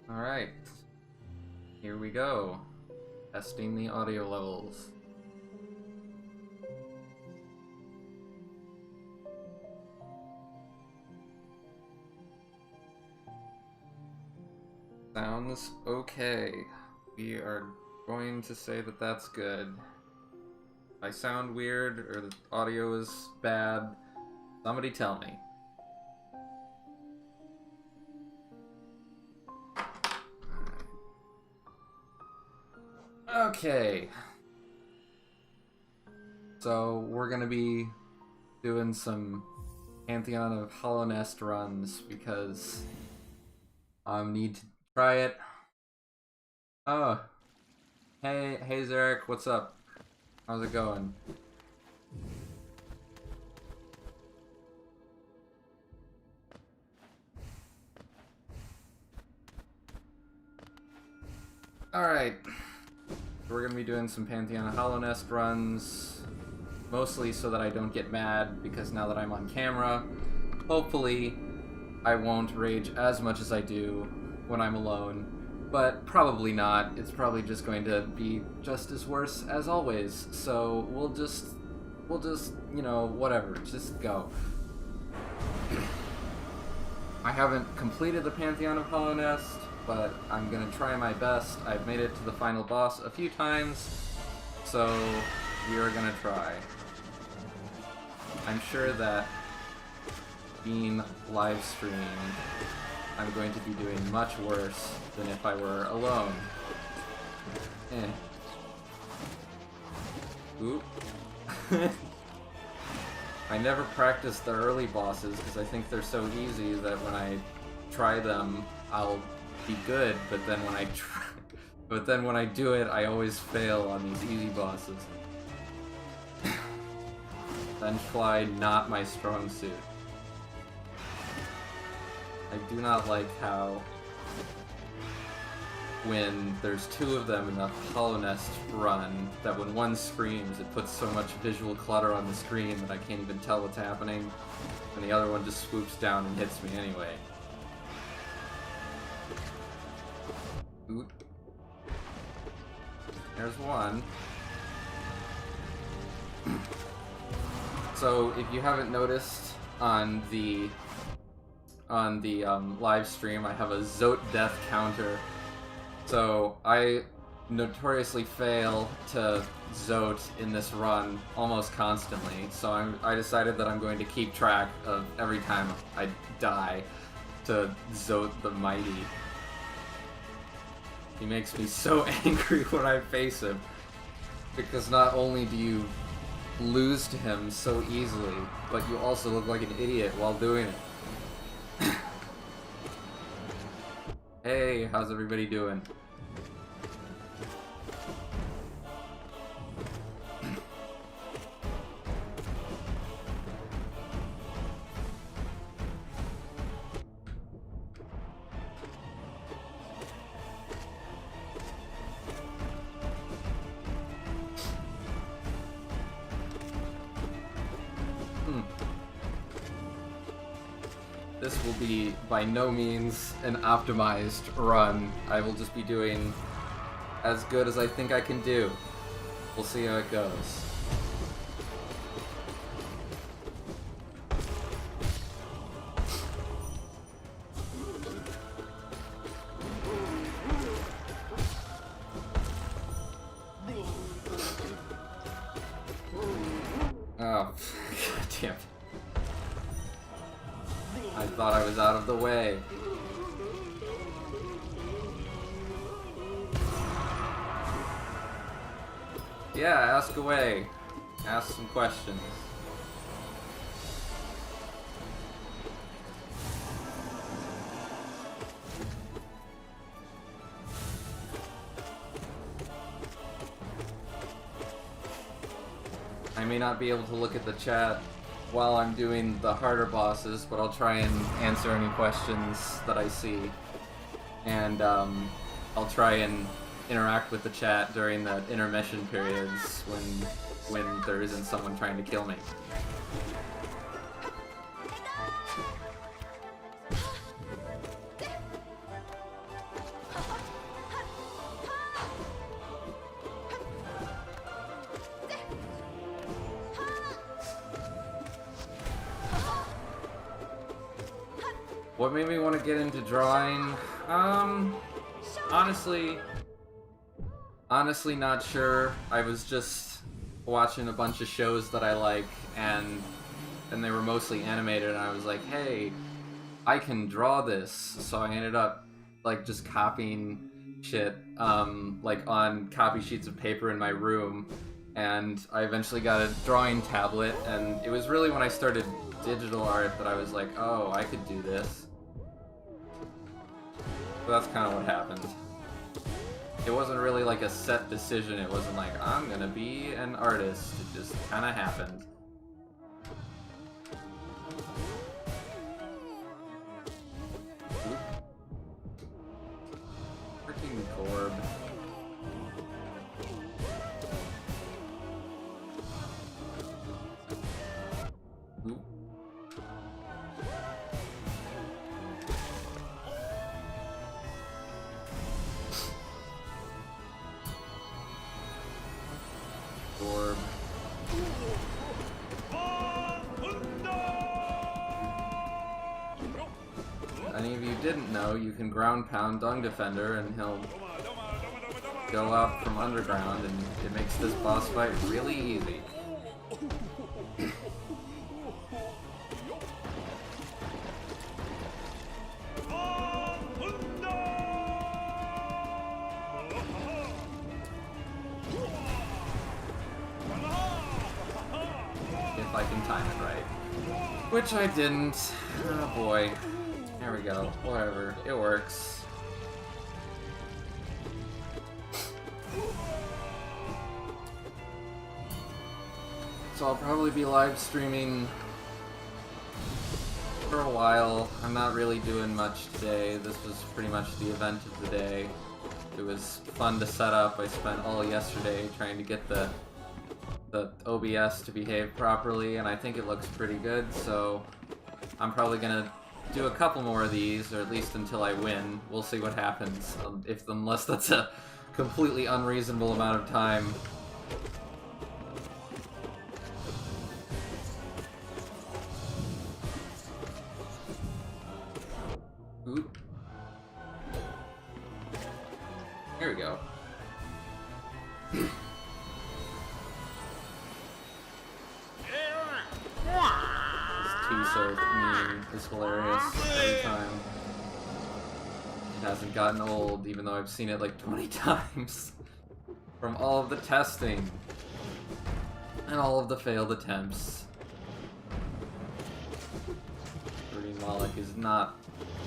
Alright, here we go. Testing the audio levels. Sounds okay. We are going to say that that's good. If I sound weird or the audio is bad, somebody tell me. Okay. So we're gonna be doing some Pantheon of Hallownest runs because I need to try it. Oh. Hey Zarek, what's up? How's it going? Alright. We're gonna be doing some Pantheon of Hallownest runs, mostly so that I don't get mad, because now that I'm on camera, hopefully I won't rage as much as I do when I'm alone, but probably not. It's probably just going to be just as worse as always, so we'll just, you know, whatever, just go. I haven't completed the Pantheon of Hallownest, but I'm gonna try my best. I've made it to the final boss a few times, so we are gonna try. I'm sure that being live streamed, I'm going to be doing much worse than if I were alone. Oop. I never practiced the early bosses because I think they're so easy that when I try them, I'll be good, but then when I do it, I always fail on these easy bosses. Benchfly, not my strong suit. I do not like how when there's two of them in the Hallownest run, that when one screams, it puts so much visual clutter on the screen that I can't even tell what's happening, and the other one just swoops down and hits me anyway. Oop. There's one. So if you haven't noticed on the live stream, I have a Zote death counter. So I notoriously fail to Zote in this run almost constantly. So I decided that I'm going to keep track of every time I die to Zote the Mighty. He makes me so angry when I face him, because not only do you lose to him so easily, but you also look like an idiot while doing it. Hey, how's everybody doing? This will be by no means an optimized run. I will just be doing as good as I think I can do. We'll see how it goes. Oh, god damn it. I thought I was out of the way. Yeah, ask away. Ask some questions. I may not be able to look at the chat while I'm doing the harder bosses, but I'll try and answer any questions that I see. And I'll try and interact with the chat during the intermission periods when there isn't someone trying to kill me. What made me want to get into drawing? Honestly not sure. I was just watching a bunch of shows that I like, and they were mostly animated, and I was like, hey, I can draw this. So I ended up like just copying shit like on copy sheets of paper in my room, and I eventually got a drawing tablet, and it was really when I started digital art that I was like, oh, I could do this. So that's kind of what happened. It wasn't really like a set decision. It wasn't like, I'm gonna be an artist. It just kind of happened. Freaking Gorb. Oop. Orb. Any of you didn't know, you can ground pound Dung Defender and he'll go out from underground, and it makes this boss fight really easy. If I can time it right. Which I didn't. Oh boy. There we go. Whatever. It works. So I'll probably be live streaming for a while. I'm not really doing much today. This was pretty much the event of the day. It was fun to set up. I spent all yesterday trying to get the OBS to behave properly, and I think it looks pretty good, so I'm probably gonna do a couple more of these, or at least until I win. We'll see what happens, unless that's a completely unreasonable amount of time. Oop. There we go. So mean is hilarious every time. It hasn't gotten old, even though I've seen it like 20 times. From all of the testing and all of the failed attempts. Green Moloch is not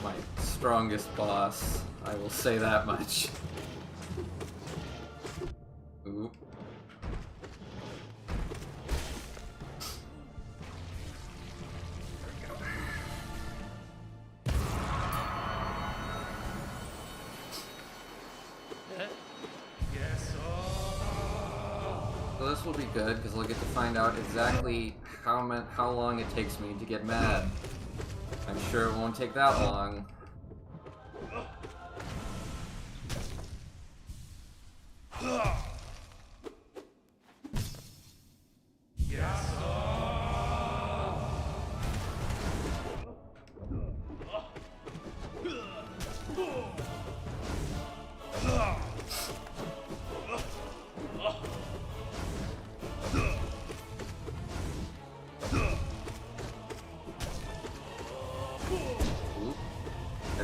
my strongest boss, I will say that much. Ooh. So this will be good, because I'll get to find out exactly how long it takes me to get mad. I'm sure it won't take that long.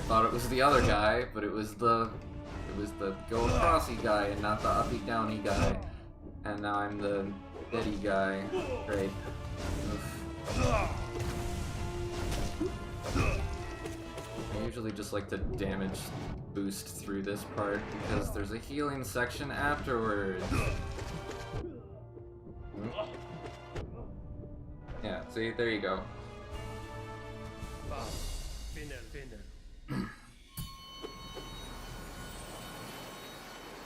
Thought it was the other guy, but it was the go acrossy guy and not the uppy downy guy. And now I'm the steady guy. Great. Oof. I usually just like to damage boost through this part because there's a healing section afterwards. Yeah, see, there you go.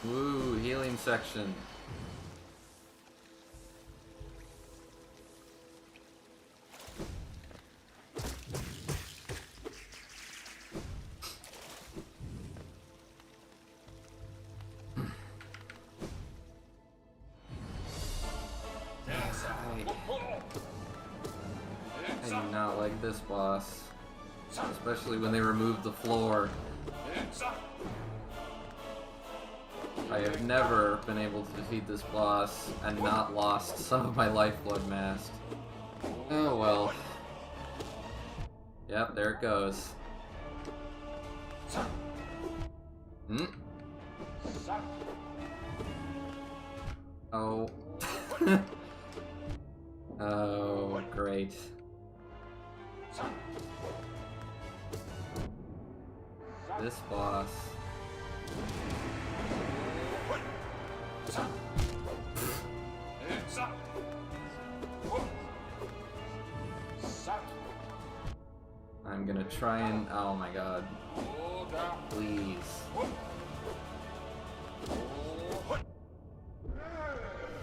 Woo, healing section. I do not like this boss. Especially when they removed the floor. I have never been able to defeat this boss and not lost some of my lifeblood mask. Oh well. Yep, there it goes. Hmm? Oh. Oh, great. This boss. I'm gonna try and... oh my god. Please.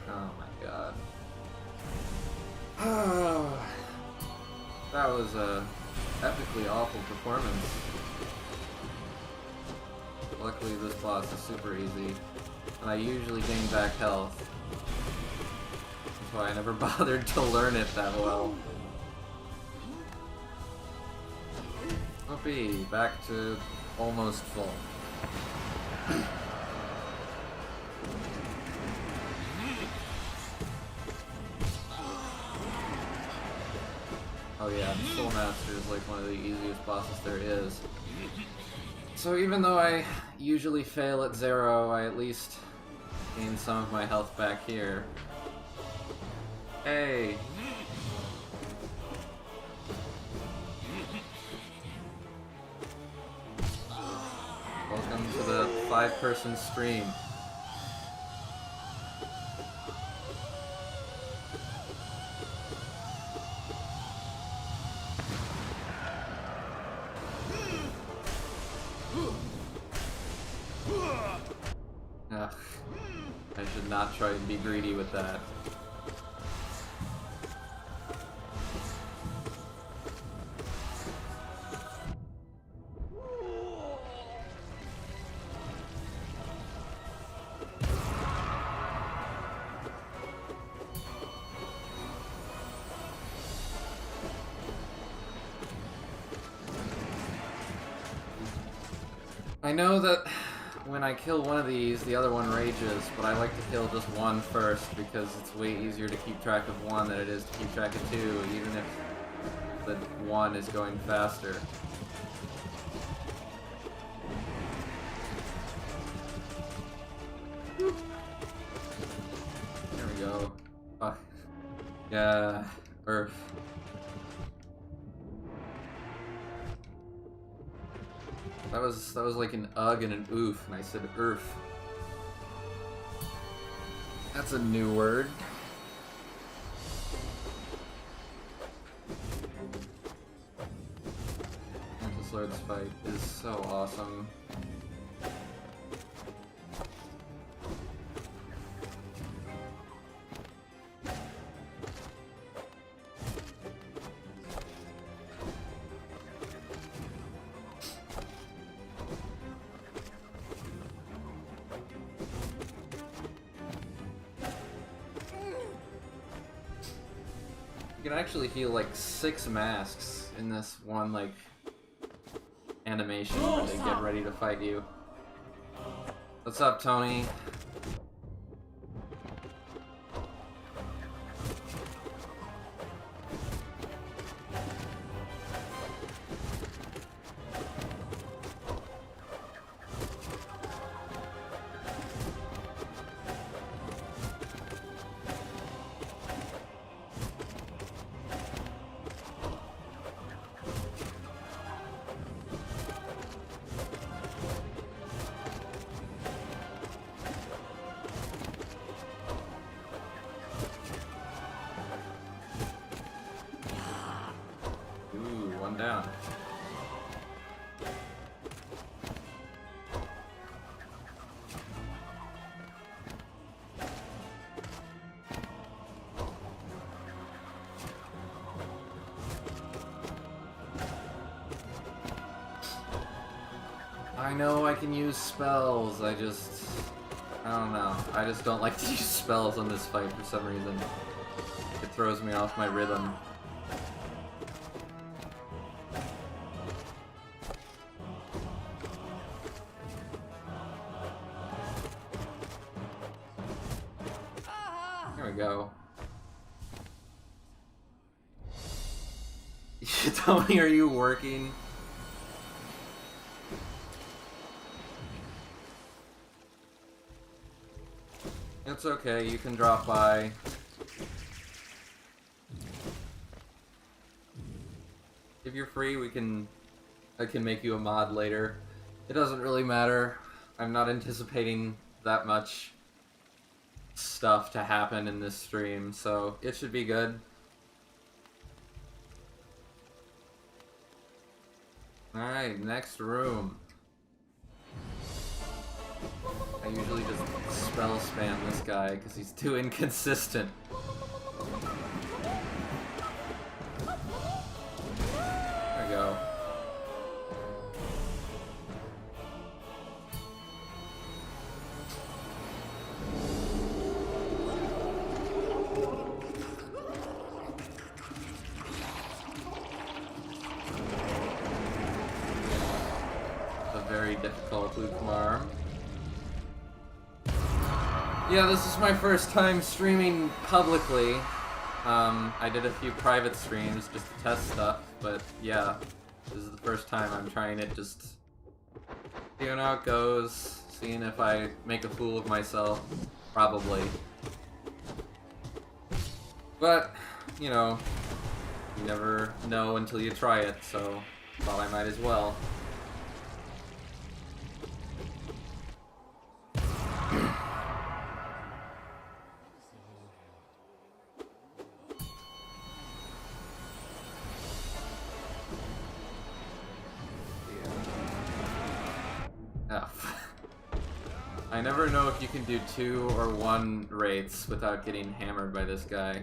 Oh my god. That was a epically awful performance. Luckily this boss is super easy, and I usually gain back health. That's why I never bothered to learn it that well. Whoopee, back to almost full. Oh yeah, Soul Master is like one of the easiest bosses there is. So even though I usually fail at 0, I at least gain some of my health back here. Hey! Welcome to the 5-person stream. Ugh. I should not try and be greedy with that. I know that when I kill one of these, the other one rages, but I like to kill just one first because it's way easier to keep track of one than it is to keep track of two, even if the one is going faster. There we go. Fuck. Yeah, Earth. That was like an ugh and an oof, and I said earth. That's a new word. This Lord's fight is so awesome. You can actually feel like 6 masks in this one, like, animation where they get ready to fight you. What's up, Tony? Down. I know I can use spells, I don't know. I just don't like to use spells on this fight for some reason. It throws me off my rhythm. go. You told me, are you working? It's okay, you can drop by. If you're free, I can make you a mod later. It doesn't really matter. I'm not anticipating that much stuff to happen in this stream, so it should be good. Alright, next room. I usually just spell spam this guy because he's too inconsistent. There we go. Very difficult Lukemarm. Yeah, this is my first time streaming publicly. I did a few private streams just to test stuff, but yeah, this is the first time I'm trying it, just seeing how it goes, seeing if I make a fool of myself, probably. But, you know, you never know until you try it, so thought I might as well. I never know if you can do 2 or 1 rates without getting hammered by this guy.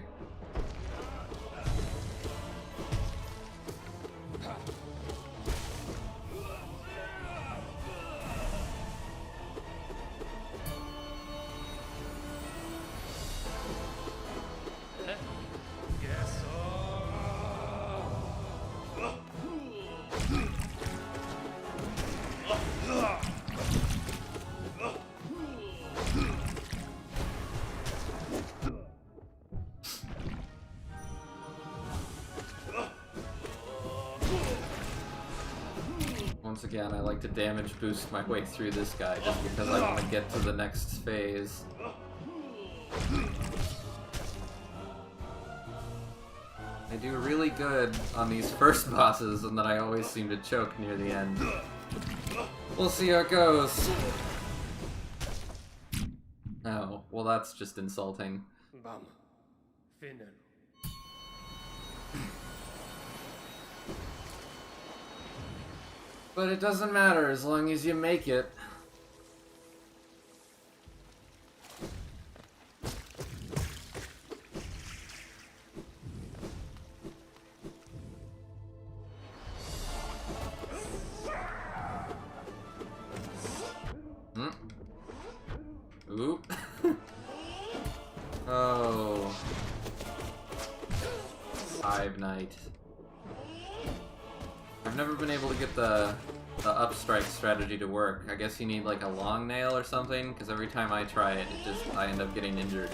Once again, I like to damage boost my way through this guy just because I want to get to the next phase. I do really good on these first bosses, and then I always seem to choke near the end. We'll see how it goes. Oh, well that's just insulting. But it doesn't matter as long as you make it. Oop. Oh. Hive Knight. I've never been able to get the upstrike strategy to work. I guess you need like a long nail or something, because every time I try it, I end up getting injured.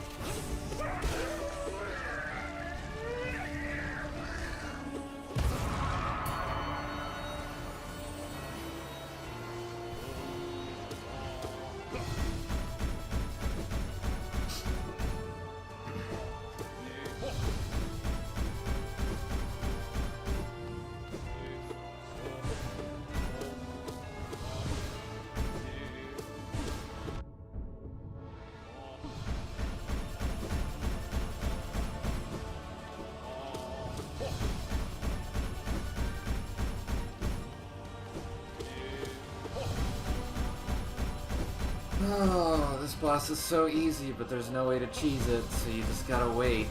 Oh, this boss is so easy, but there's no way to cheese it, so you just gotta wait.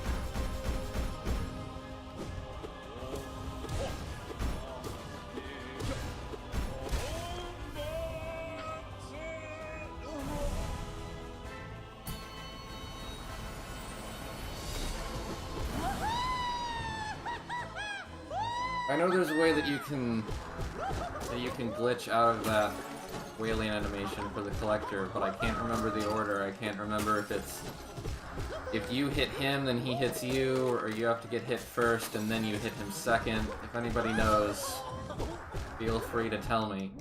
I know there's a way that you can glitch out of that wailing animation for the collector, but I can't remember the order. I can't remember if it's if you hit him, then he hits you, or you have to get hit first and then you hit him second. If anybody knows, feel free to tell me.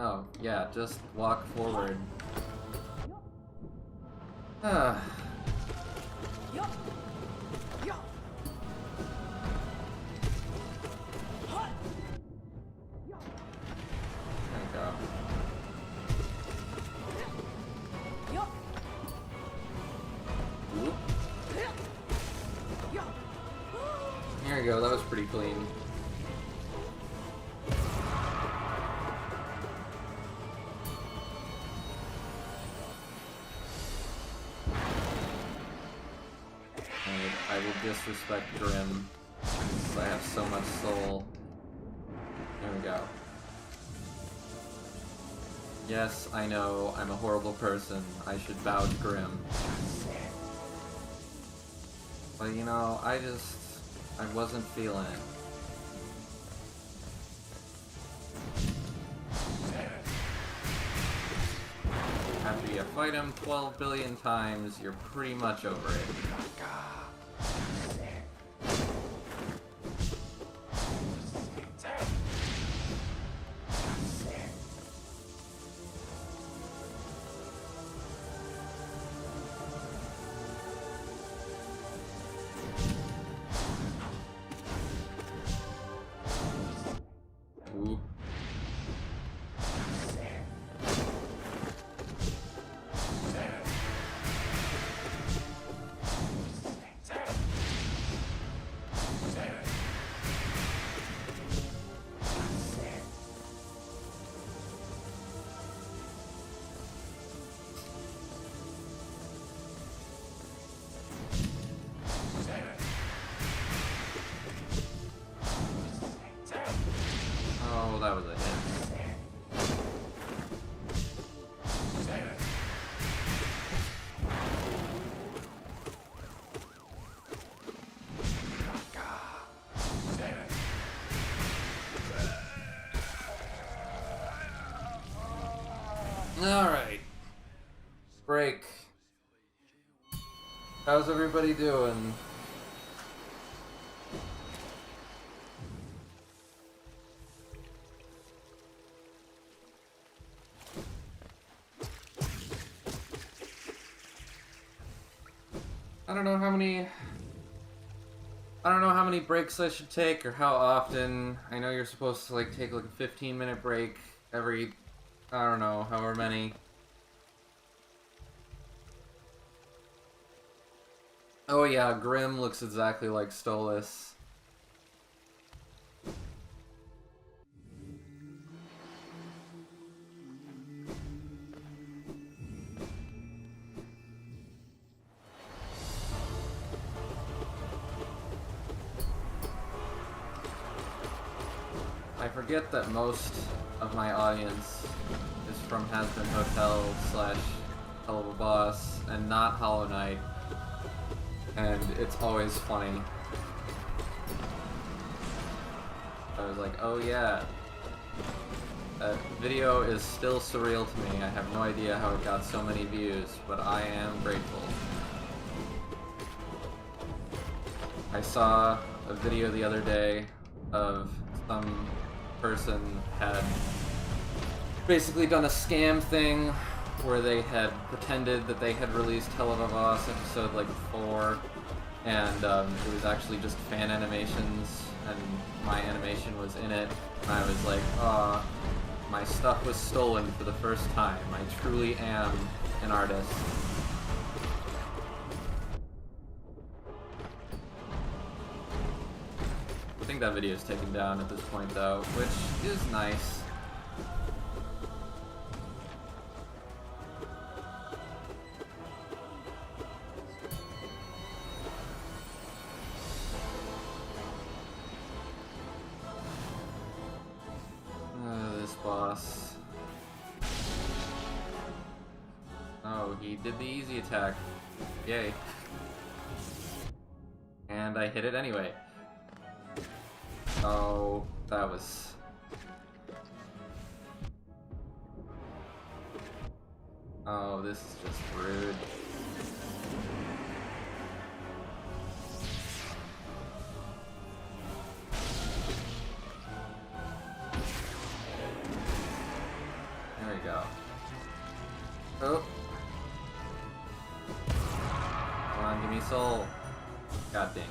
Oh, yeah, just walk forward. There you go. Whoop. There you go, that was pretty clean. I will disrespect Grim, because I have so much soul. There we go. Yes, I know, I'm a horrible person. I should bow to Grim. But you know, I wasn't feeling it. After you fight him 12 billion times, you're pretty much over it. Ooh. Oh, that was a hit. Alright. Break. How's everybody doing? I don't know how many breaks I should take or how often. I know you're supposed to like take like a 15-minute break every, I don't know, however many. Oh yeah, Grim looks exactly like Stolas. I forget that most of my audience is from Has-Been Hotel / Hell of a Boss and not Hollow Knight, and it's always funny. I was like, oh yeah, that video is still surreal to me. I have no idea how it got so many views, but I am grateful. I saw a video the other day of some person had basically done a scam thing where they had pretended that they had released Hell of a Boss episode like 4, and it was actually just fan animations, and my animation was in it, and I was like, ah, my stuff was stolen for the first time. I truly am an artist. I think that video is taken down at this point though, which is nice. Oh, he did the easy attack. Yay. And I hit it anyway. Oh, that was... Oh, this is just rude. There we go. Oh. Come on, give me soul. God dang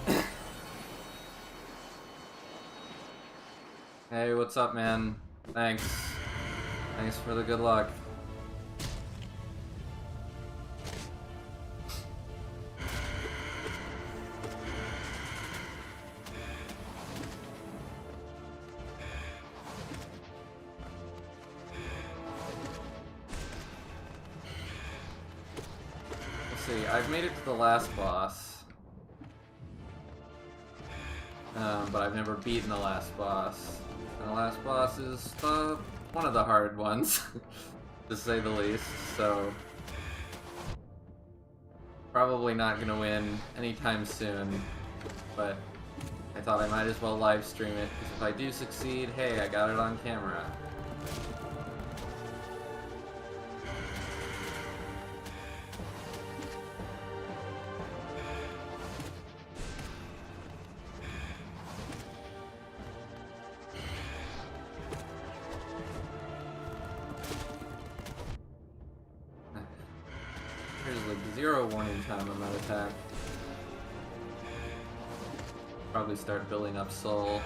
it. Hey, what's up, man? Thanks. Thanks for the good luck. Let's see, I've made it to the last boss. But I've never beaten the last boss. And the last boss is one of the hard ones, to say the least, so probably not gonna win anytime soon, but I thought I might as well live stream it, because if I do succeed, hey, I got it on camera. There's like 0 warning time on that attack. Probably start building up soul.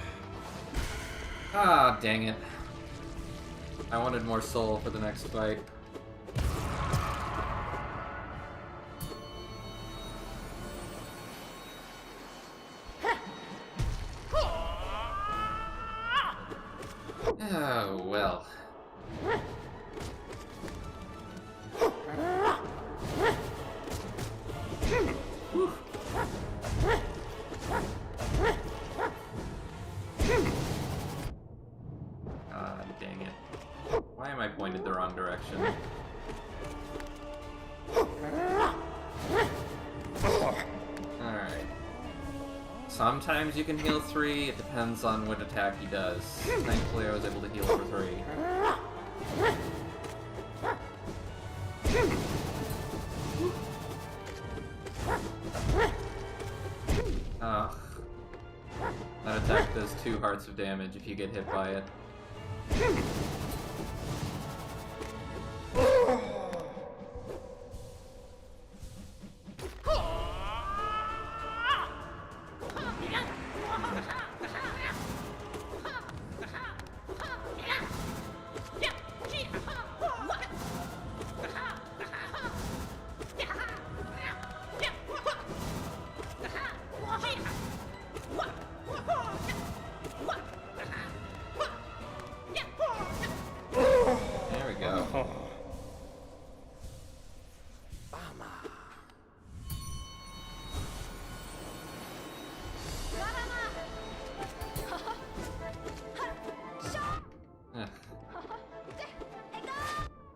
Ah, dang it. I wanted more soul for the next fight. Oh, well. Dang it. Why am I pointed the wrong direction? Alright. Sometimes you can heal 3, it depends on what attack he does. Thankfully I was able to heal for 3. Ugh. That attack does 2 hearts of damage if you get hit by it. There we go.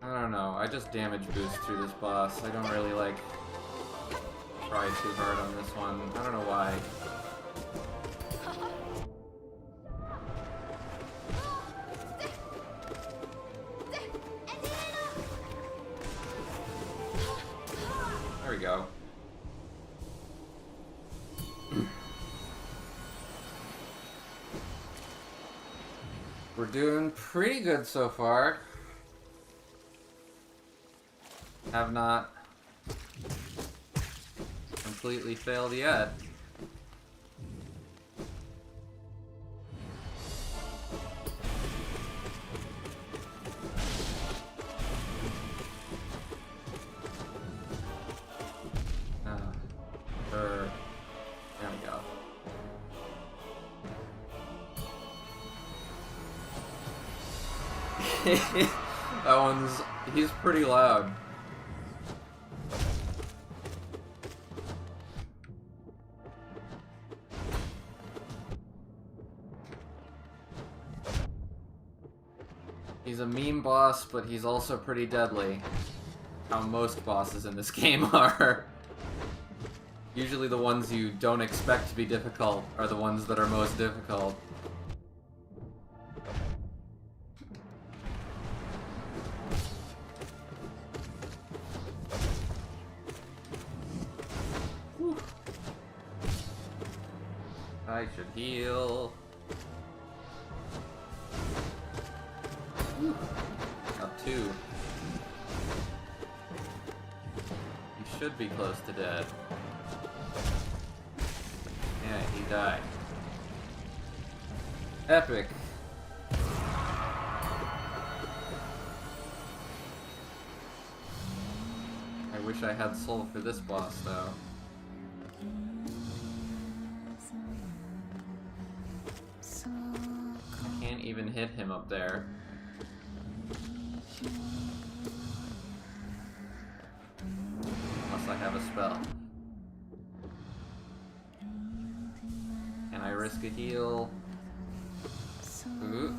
I don't know, I just damage boost through this boss. I don't really like try too hard on this one. I don't know why. There we go. We're doing pretty good so far. Have not completely failed yet. There we go. That one's... he's pretty loud. He's a meme boss, but he's also pretty deadly. How most bosses in this game are. Usually the ones you don't expect to be difficult are the ones that are most difficult. Whew. I should heal. Whew. Got 2. He should be close to dead. Yeah, he died. Epic. I wish I had soul for this boss, though. I can't even hit him up there. Unless I have a spell. Can I risk a heal? Ooh.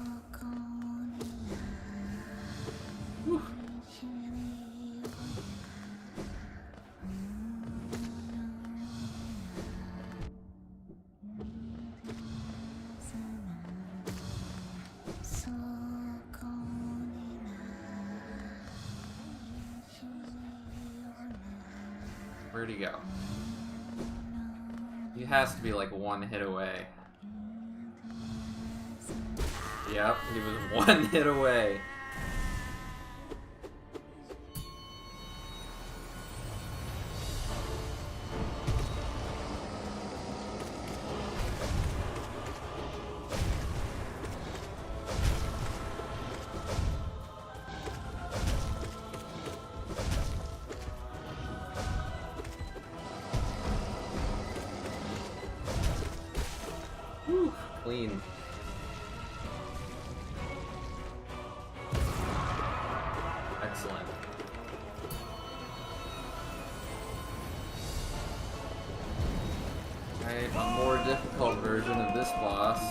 Whew. Where'd he go? He has to be like 1 hit away. Yep, he was 1 hit away. Whew, clean. Excellent. Alright, a more difficult version of this boss.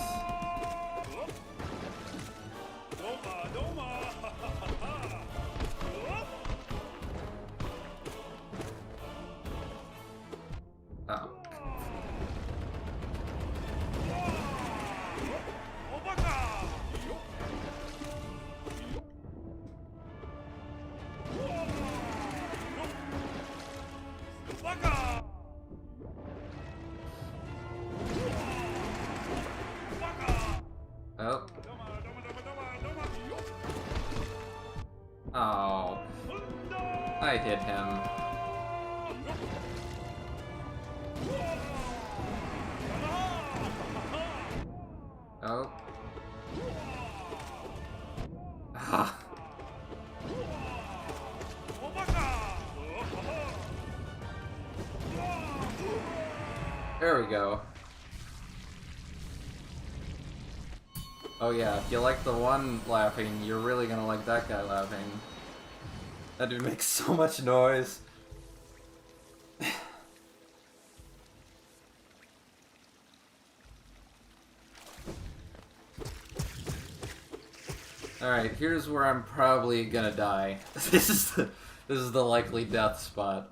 Oh. Oh. Oh. I hit him. Oh. Ah. There we go. Oh yeah, if you like the one laughing, you're really gonna like that guy laughing. That dude makes so much noise. Alright, here's where I'm probably gonna die. This is the likely death spot.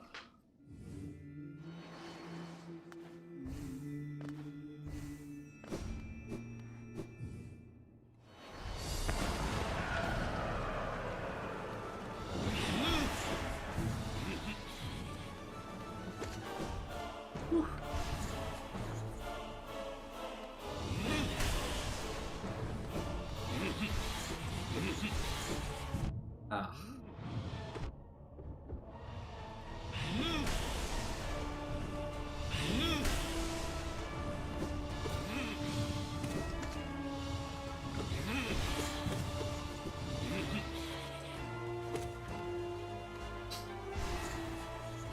Ah.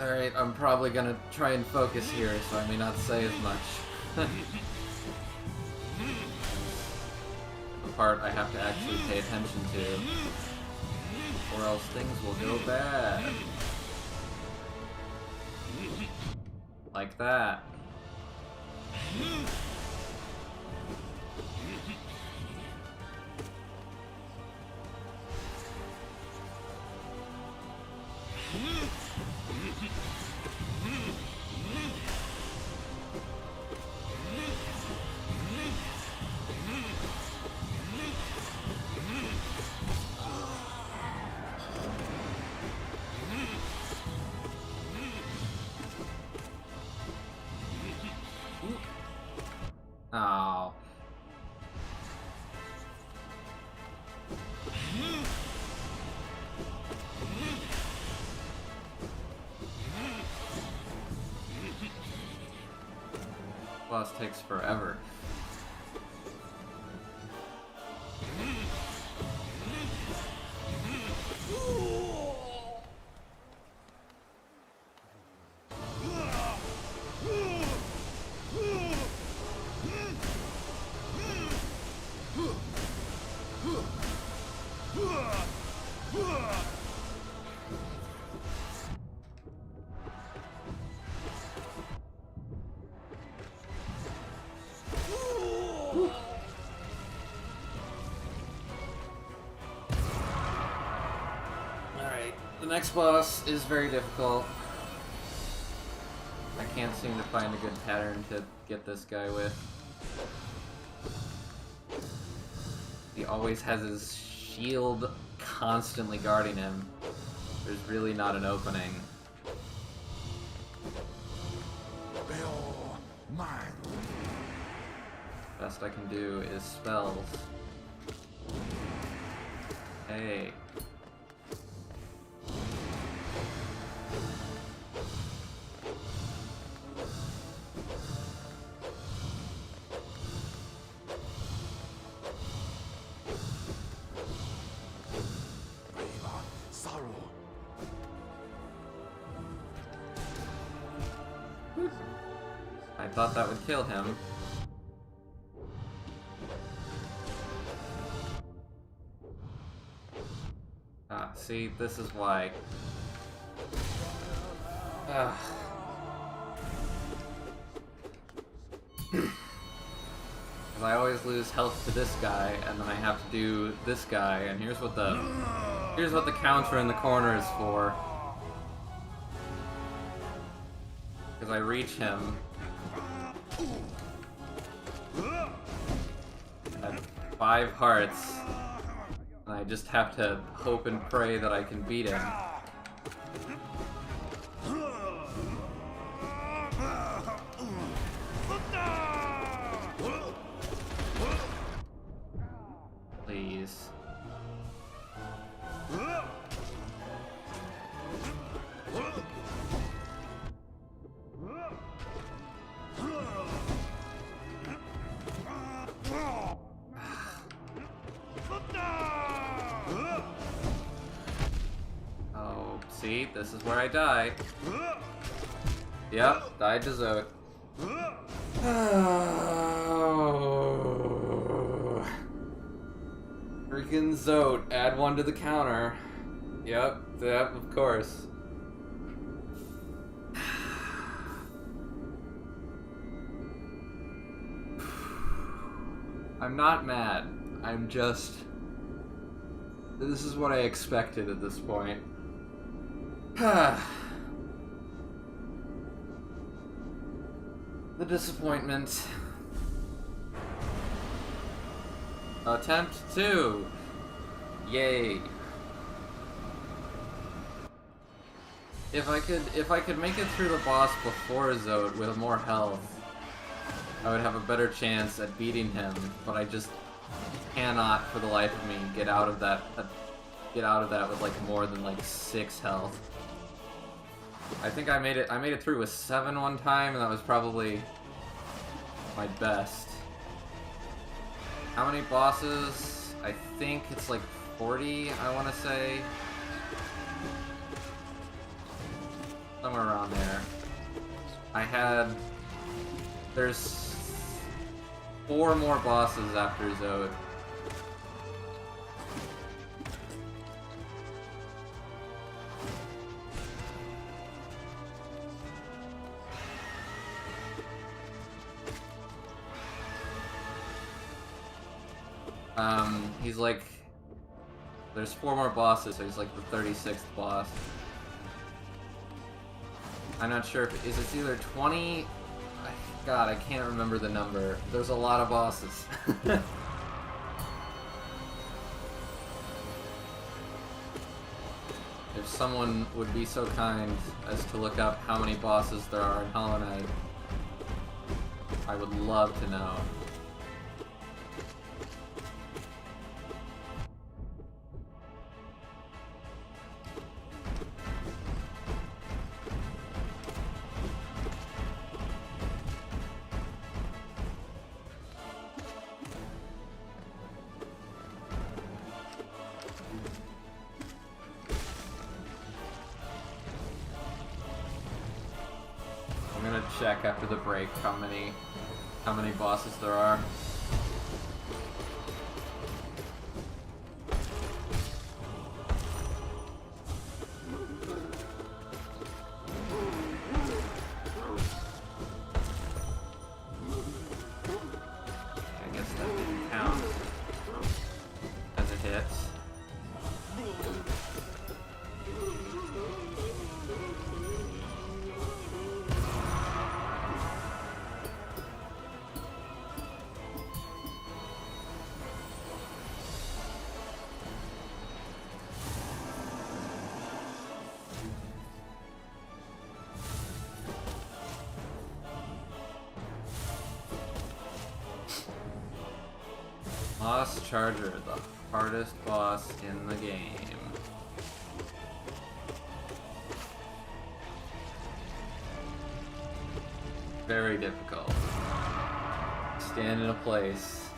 Alright, I'm probably gonna try and focus here, so I may not say as much. The part I have to actually pay attention to, or else things will go bad. Like that. Oh. Boss takes forever. Alright, the next boss is very difficult. I can't seem to find a good pattern to get this guy with. He always has his shield constantly guarding him. There's really not an opening. Best I can do is spells. Hey. I thought that would kill him. Ah, see, this is why. Ah. Because I always lose health to this guy, and then I have to do this guy, and here's what the counter in the corner is for. Because I reach him at 5 hearts, and I just have to hope and pray that I can beat him. Please. Oh, see? This is where I die. Yep, died to Zote. Oh. Freaking Zote, add 1 to the counter. Yep, of course. I'm not mad. I'm just... This is what I expected at this point. The disappointment. Attempt 2. Yay. If I could make it through the boss before Zote with more health, I would have a better chance at beating him, but I just cannot for the life of me get out of that with like more than like 6 health. I think I made it through with 7 one time, and that was probably my best. How many bosses? I think it's like 40, I want to say. Somewhere around there. There's 4 more bosses after Zote. He's like... There's 4 more bosses, so he's like the 36th boss. I'm not sure if it's either 20. God, I can't remember the number. There's a lot of bosses. If someone would be so kind as to look up how many bosses there are in Hollow Knight, I would love to know. Check after the break how many bosses there are. I guess that didn't count as a hit. Boss Charger, the hardest boss in the game. Very difficult. Stand in a place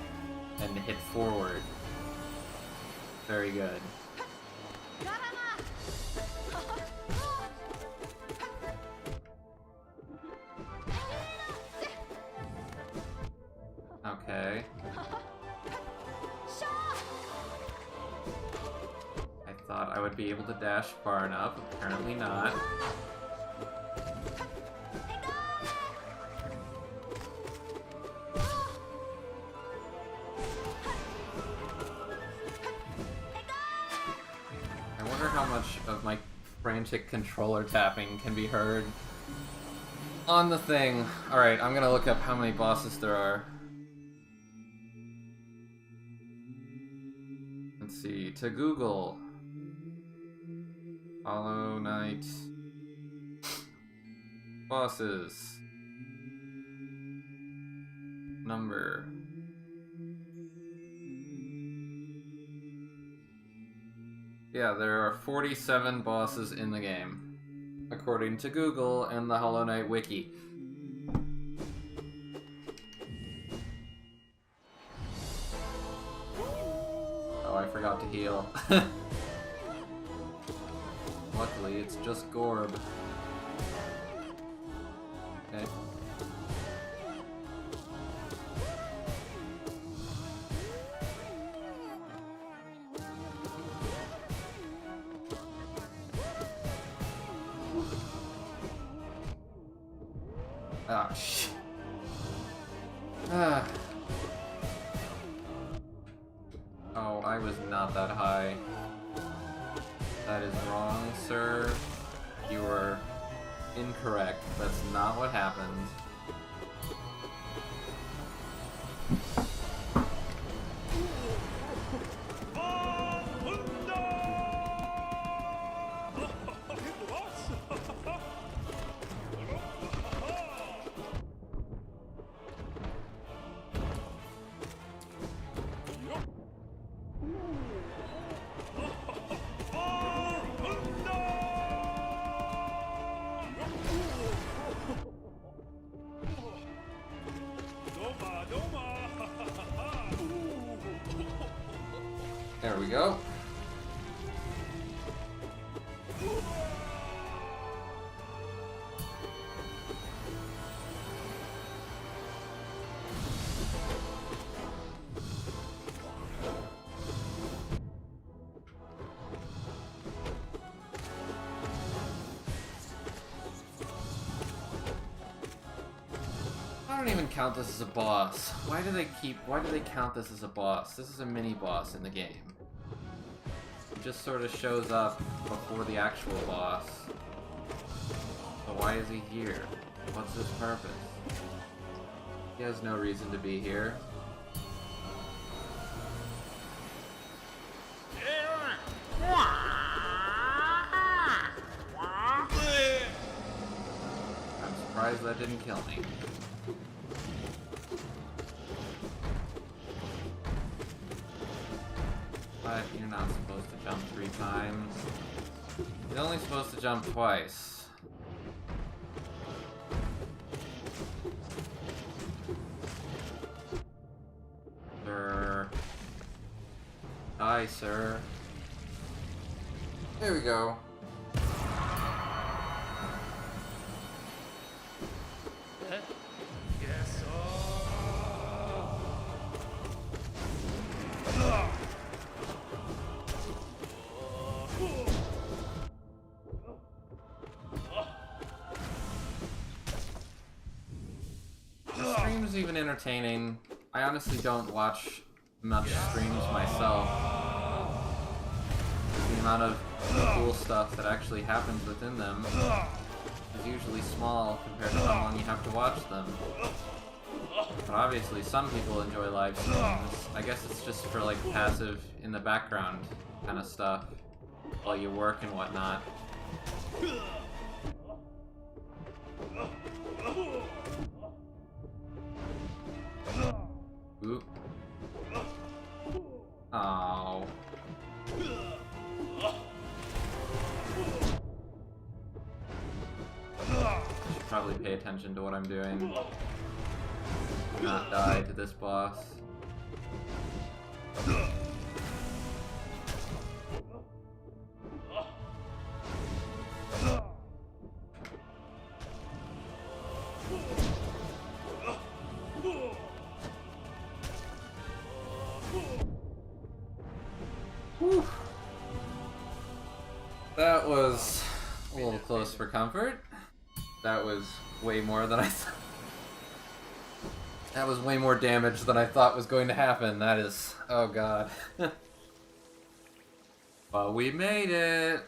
and hit forward. Very good. Okay. I thought I would be able to dash far enough, apparently not. I wonder how much of my frantic controller tapping can be heard on the thing. Alright, I'm gonna look up how many bosses there are. Let's see, to Google. Hollow Knight bosses. Number. Yeah, there are 47 bosses in the game, according to Google and the Hollow Knight wiki. Oh, I forgot to heal. Luckily, it's just Gorb. Okay. Ah, shit. Ah. Oh, I was not that high. That is wrong, sir. You are incorrect. That's not what happened. There we go. I don't even count this as a boss. Why do they count this as a boss? This is a mini boss in the game. It just sort of shows up before the actual boss. So why is he here? What's his purpose? He has no reason to be here. I'm surprised that didn't kill me. But you're not supposed to jump 3 times. You're only supposed to jump twice. Sir. Die, sir. There we go. The stream's even entertaining. I honestly don't watch much streams myself. The amount of cool stuff that actually happens within them is usually small compared to how long you have to watch them. But obviously some people enjoy live streams. I guess it's just for like passive in the background kind of stuff while you work and whatnot. Oop. Oh. Should probably pay attention to what I'm doing. Not die to this boss. Whew. That was a little close for comfort. That was way more than I thought. That was way more damage than I thought was going to happen. That is... oh god. But we made it!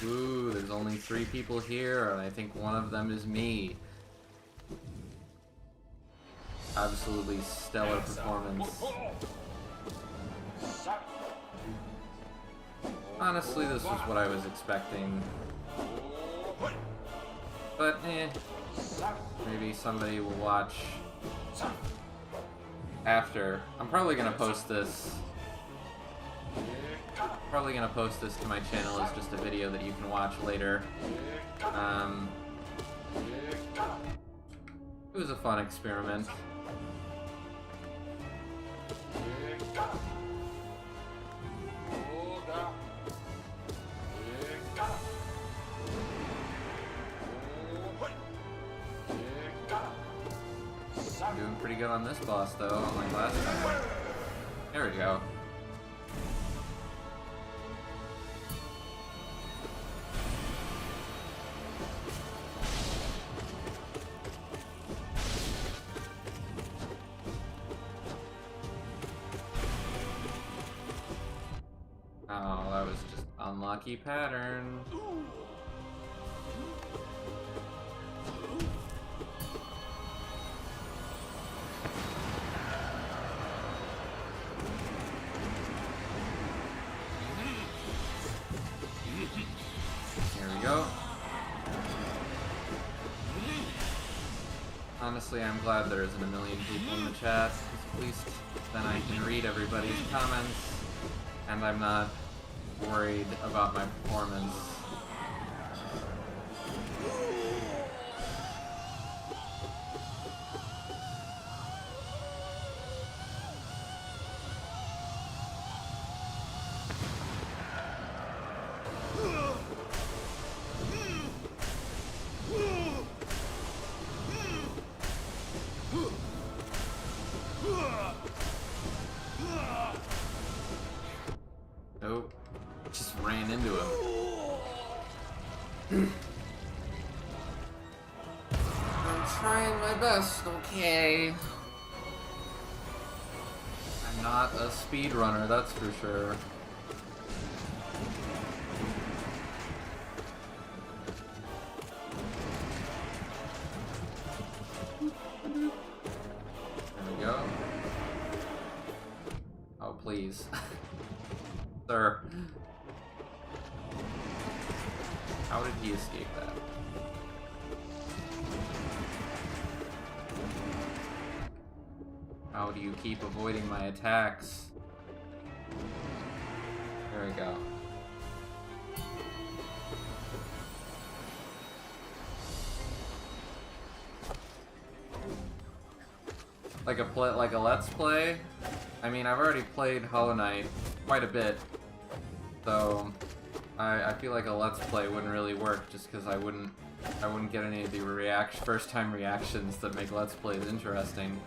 Ooh, there's only 3 people here, and I think one of them is me. Absolutely stellar performance. Honestly, this was what I was expecting. But, maybe somebody will watch after. I'm probably gonna post this. Probably gonna post this to my channel as just a video that you can watch later. It was a fun experiment. I'm doing pretty good on this boss though, unlike last time. There we go. Oh, that was just unlucky pattern. There we go. Honestly, I'm glad there isn't a million people in the chat, 'cause at least then I can read everybody's comments, and I'm not worried about my performance. Nope. Just ran into him. I'm trying my best, okay? I'm not a speedrunner, that's for sure. Arthur. How did he escape that? How do you keep avoiding my attacks? There we go. Like a let's play? I mean, I've already played Hollow Knight quite a bit, so I feel like a let's play wouldn't really work just because I wouldn't get any of the first time reactions that make let's plays interesting.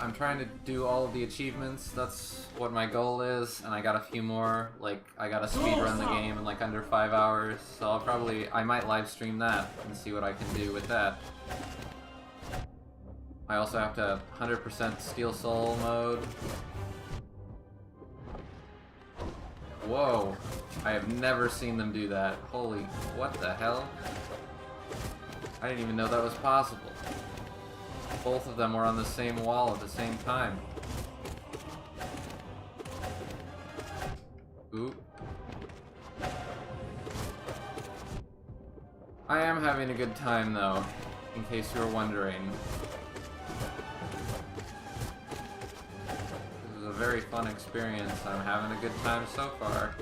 I'm trying to do all of the achievements, that's what my goal is, and I got a few more. Like, I gotta speedrun the game in like under 5 hours, so I might live stream that and see what I can do with that. I also have to 100% Steel Soul mode. Whoa, I have never seen them do that. Holy, what the hell? I didn't even know that was possible. Both of them were on the same wall at the same time. Oop. I am having a good time though, in case you were wondering. This is a very fun experience. I'm having a good time so far.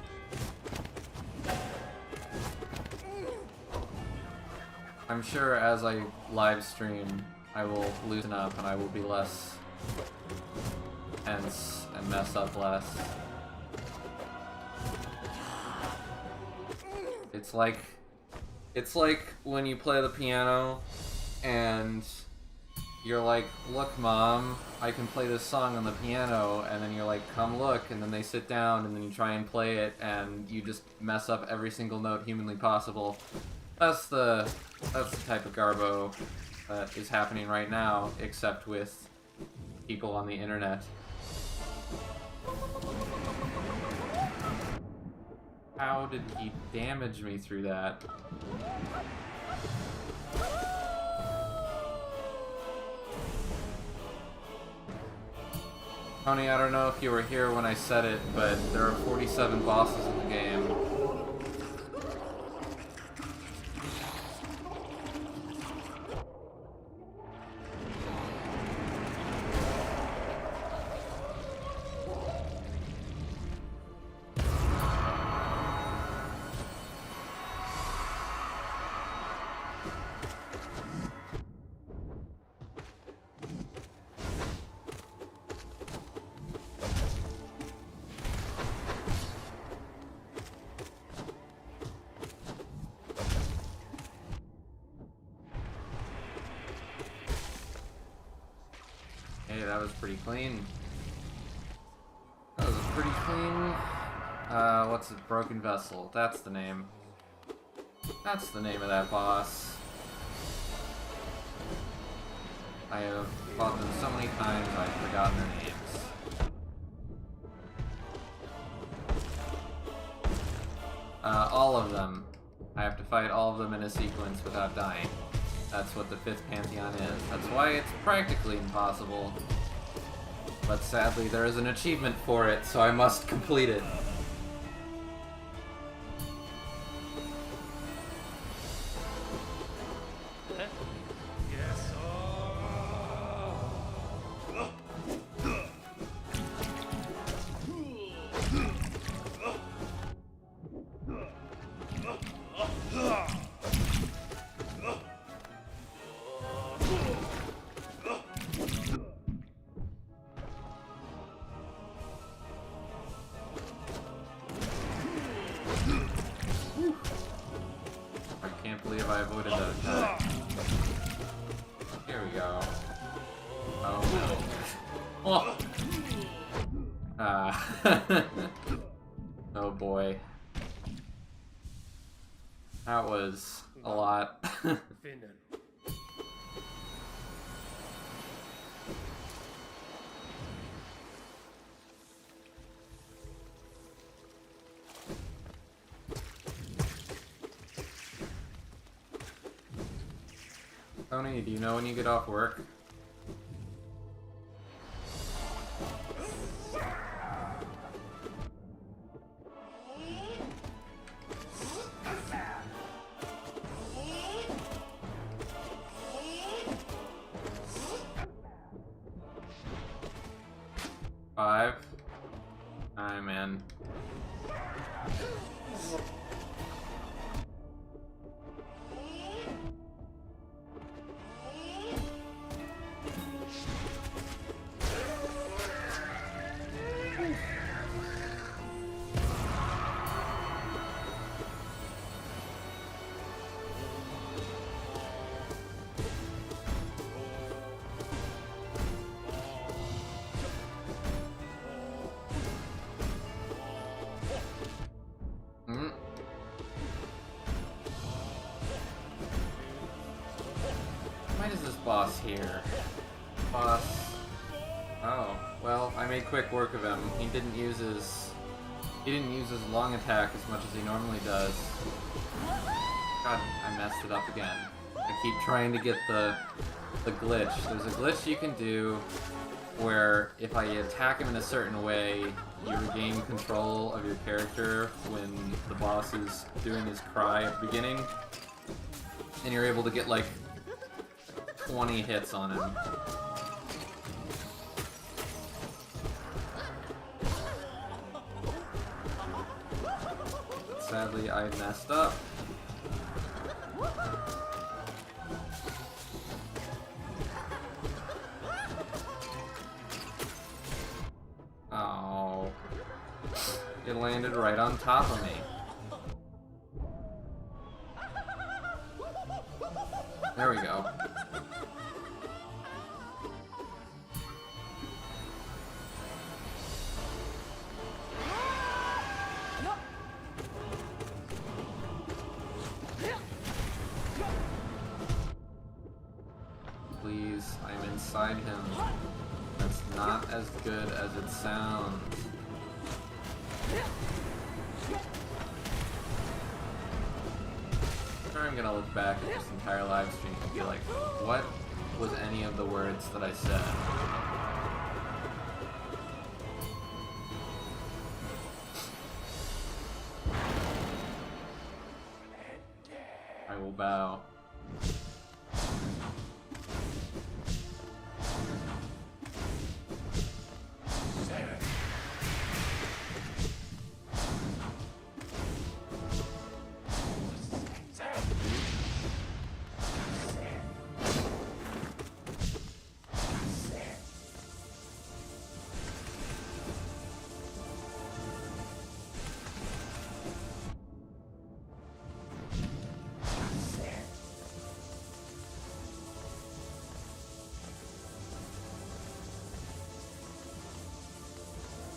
I'm sure as I live stream, I will loosen up and I will be less tense and mess up less. It's like when you play the piano and you're like, look mom, I can play this song on the piano, and then you're like, come look, and then they sit down and then you try and play it and you just mess up every single note humanly possible. That's the type of garbo that is happening right now, except with people on the internet. How did he damage me through that? Tony, I don't know if you were here when I said it, but there are 47 bosses in the game. Hey, that was pretty clean. That was a pretty clean... what's it? Broken Vessel. That's the name. That's the name of that boss. I have fought them so many times, I've forgotten their names. All of them. I have to fight all of them in a sequence without dying. That's what the 5th Pantheon is. That's why it's practically impossible. But sadly, there is an achievement for it, so I must complete it. I avoided that attack. Here we go. Oh no. Oh! Oh boy. That was a lot. Tony, do you know when you get off work? 5. I'm in. Why is this boss here? Boss. Oh, well, I made quick work of him. He didn't use his long attack as much as he normally does. God, I messed it up again. I keep trying to get the glitch. There's a glitch you can do where if I attack him in a certain way, you regain control of your character when the boss is doing his cry at the beginning, and you're able to get like 20 hits on him. Sadly, I messed up. Oh. It landed right on top of me. There we go. Please, I'm inside him. That's not as good as it sounds. I'm sure I'm gonna look back at this entire live stream and be like, what was any of the words that I said? I will bow.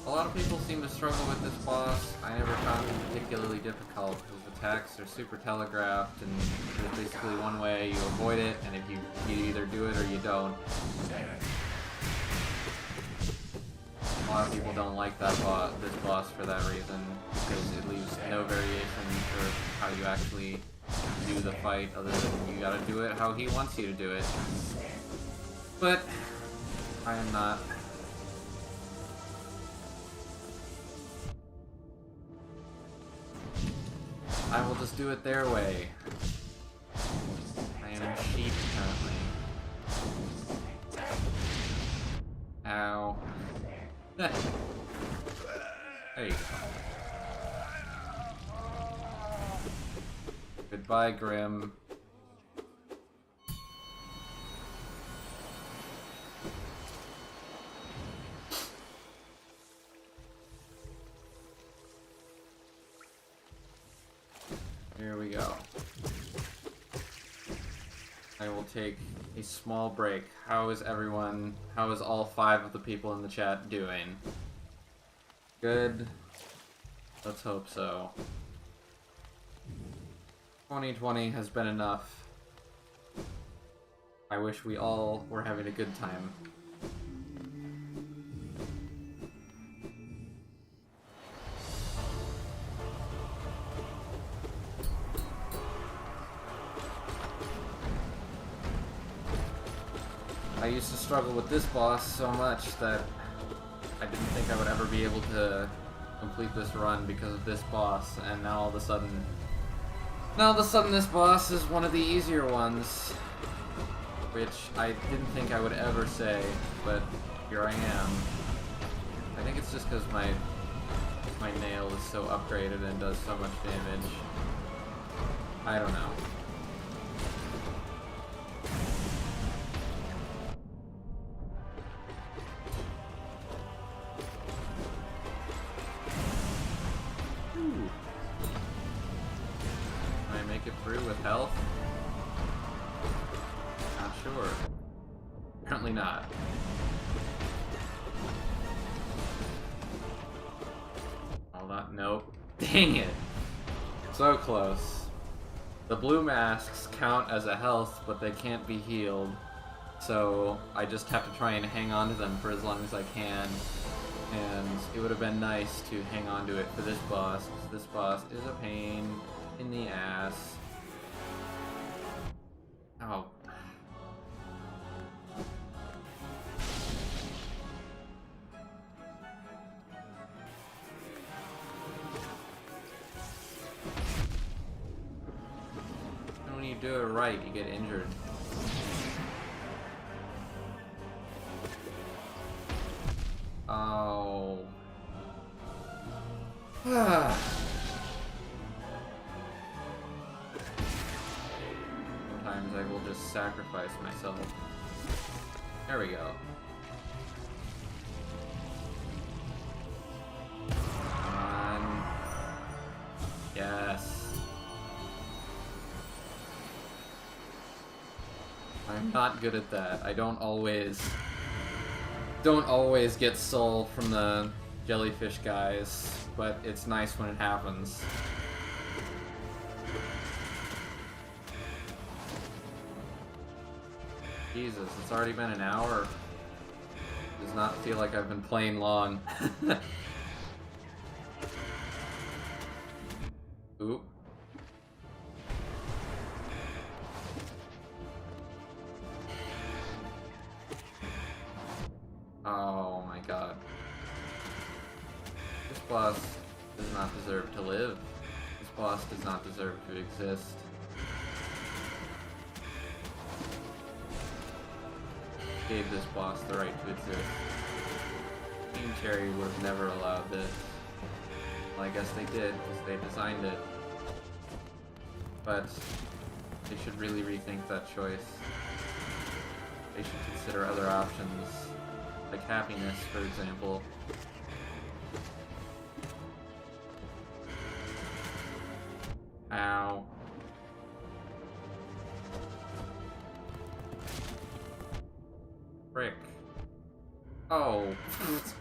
A lot of people seem to struggle with this boss. I never found him particularly difficult. His attacks are super telegraphed, and there's basically one way you avoid it, and if you either do it or you don't. A lot of people don't like this boss for that reason, because it leaves no variation for how you actually do the fight, other than you gotta do it how he wants you to do it. But I am not. I will just do it their way. I am sheep currently. Ow. There you go. Goodbye, Grim. Here we go. I will take a small break. How is everyone, how is all 5 of the people in the chat doing? Good. Let's hope so. 2020 has been enough. I wish we all were having a good time. I used to struggle with this boss so much that I didn't think I would ever be able to complete this run because of this boss, and now all of a sudden this boss is one of the easier ones, which I didn't think I would ever say, but here I am. I think it's just because my nail is so upgraded and does so much damage. I don't know. Ooh. Can I make it through with health? Not sure. Apparently not. Hold on, nope. Dang it! So close. The blue masks count as a health, but they can't be healed. So I just have to try and hang on to them for as long as I can. And it would have been nice to hang on to it for this boss, because this boss is a pain in the ass. Oh. When you do it right, you get injured. Oh. Sometimes I will just sacrifice myself. There we go. Come on. Yes. I'm not good at that. I don't always get soul from the jellyfish guys, but it's nice when it happens. Jesus, it's already been an hour. Does not feel like I've been playing long. Oop. Oh my god. This boss does not deserve to live. This boss does not deserve to exist. Gave this boss the right to exist. Team Cherry would have never allowed this. Well, I guess they did, because they designed it. But they should really rethink that choice. They should consider other options. Like happiness, for example. Ow. Frick. Oh. Please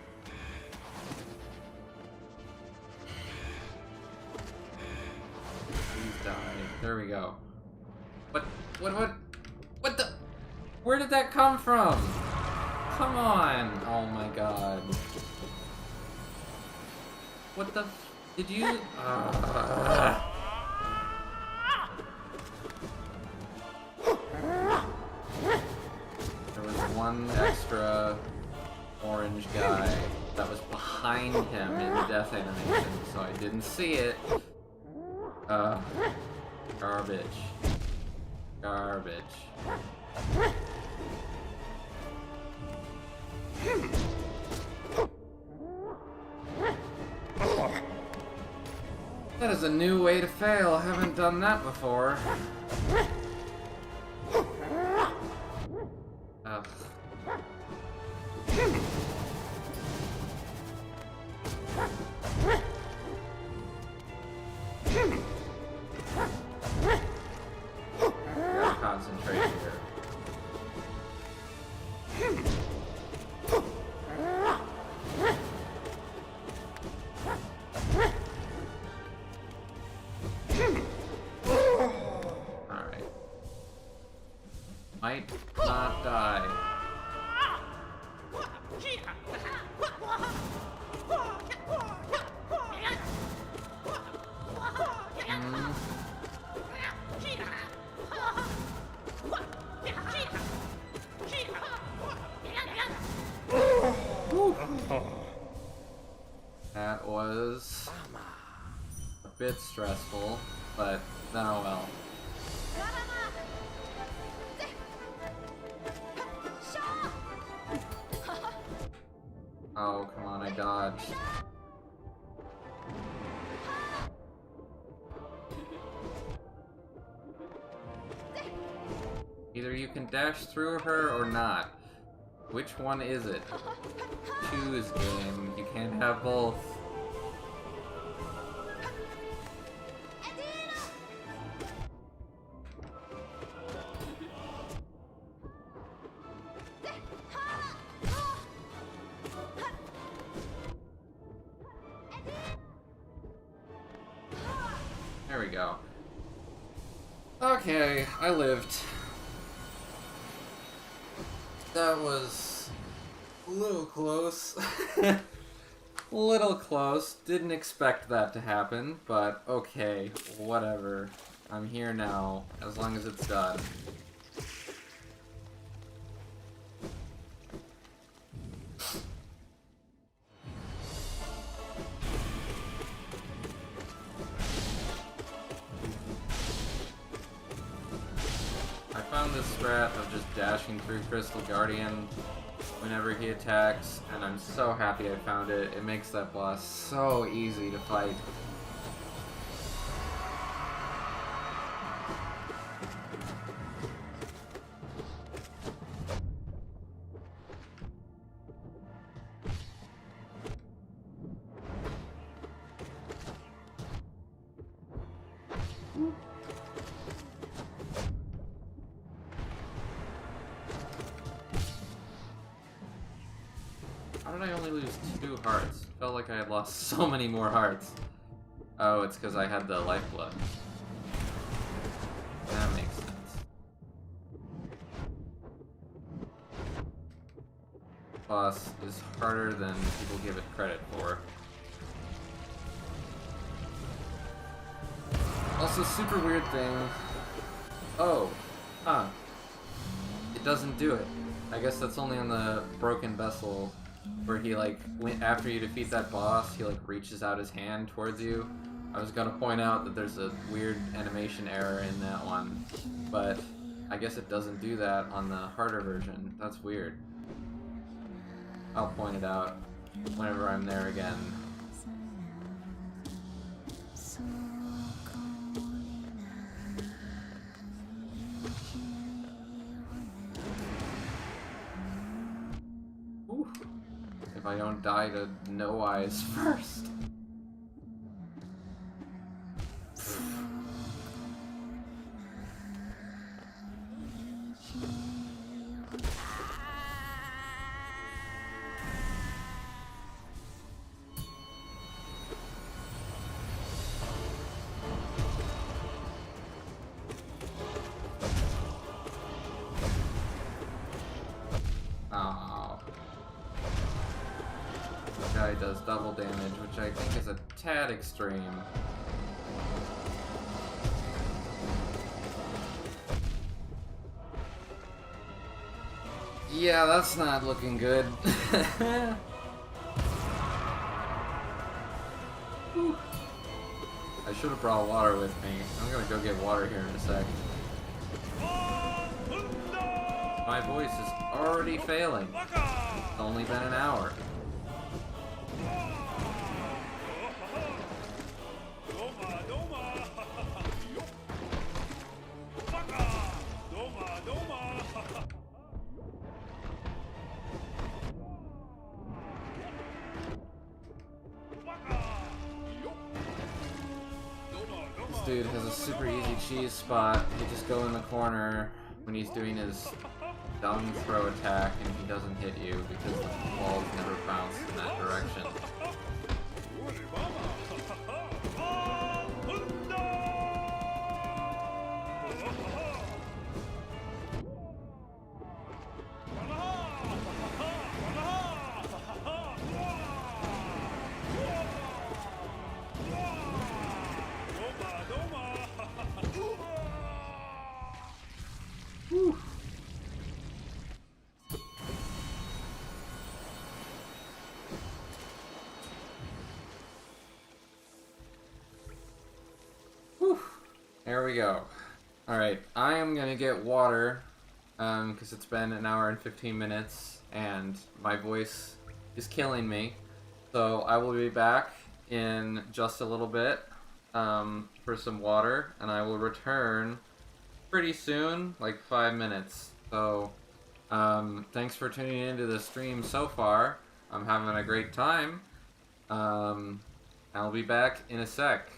die. There we go. What the? Where did that come from? Come on! Oh my god. What the did you... There was one extra orange guy that was behind him in the death animation, so I didn't see it. Garbage. Garbage. That is a new way to fail. I haven't done that before. Ugh. Gotta concentrate here. Alright. Might not die. That was a bit stressful, but oh well. Oh, come on, I dodged. Either you can dash through her or not. Which one is it? Choose, game. You can't have both. There we go. Okay, I lived. That was a little close. Little close. Didn't expect that to happen, but okay, whatever. I'm here now, as long as it's done. This strat of just dashing through Crystal Guardian whenever he attacks, and I'm so happy I found it. It makes that boss so easy to fight. How did I only lose 2 hearts? Felt like I had lost so many more hearts. Oh, it's because I had the lifeblood. That makes sense. Boss is harder than people give it credit for. Also, super weird thing. Oh, huh. It doesn't do it. I guess that's only on the broken vessel. Where he, like, after you defeat that boss, he, like, reaches out his hand towards you. I was gonna point out that there's a weird animation error in that one, but I guess it doesn't do that on the harder version. That's weird. I'll point it out whenever I'm there again. If I don't die to No Eyes first. Guy does double damage, which I think is a tad extreme. Yeah, that's not looking good. I should have brought water with me. I'm gonna go get water here in a sec. My voice is already failing. It's only been an hour. Dude has a super easy cheese spot. You just go in the corner when he's doing his dumb throw attack and he doesn't hit you because the balls never bounce in that direction. There we go. Alright, I am gonna get water, because it's been an hour and 15 minutes, and my voice is killing me. So I will be back in just a little bit for some water, and I will return pretty soon, like 5 minutes. So thanks for tuning into the stream so far. I'm having a great time. I'll be back in a sec.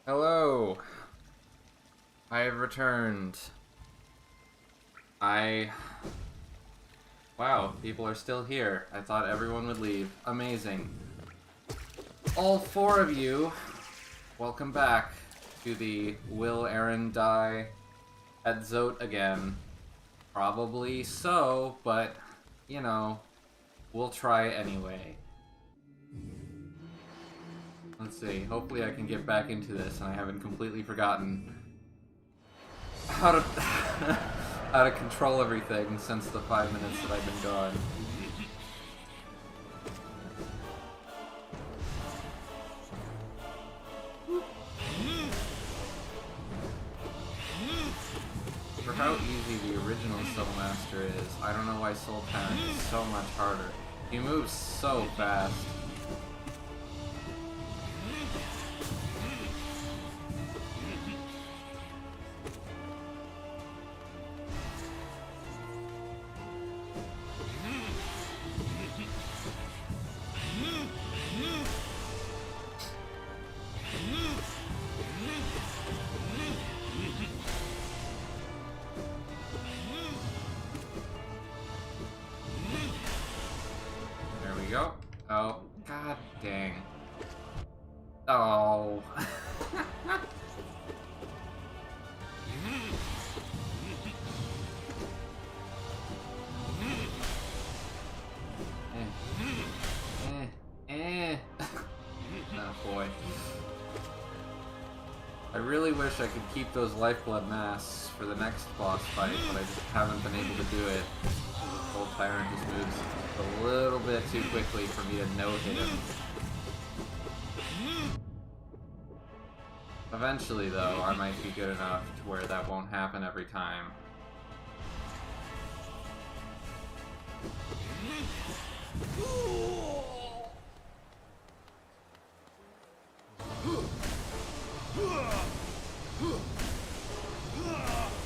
Hello. I have returned. Wow, people are still here. I thought everyone would leave. Amazing. All 4 of you, welcome back to the Will Aaron Die at Zote again. Probably so, but, you know, we'll try anyway. Let's see, hopefully I can get back into this and I haven't completely forgotten how to how to control everything since the 5 minutes that I've been gone. For how easy the original Soul Master is, I don't know why Soul Tyrant is so much harder. He moves so fast. Go. Oh, god dang. Oh. Oh boy. I really wish I could keep those lifeblood masks for the next boss fight, but I just haven't been able to do it. Old Tyrant just moves a little bit too quickly for me to no-hit him. Eventually, though, I might be good enough to where that won't happen every time.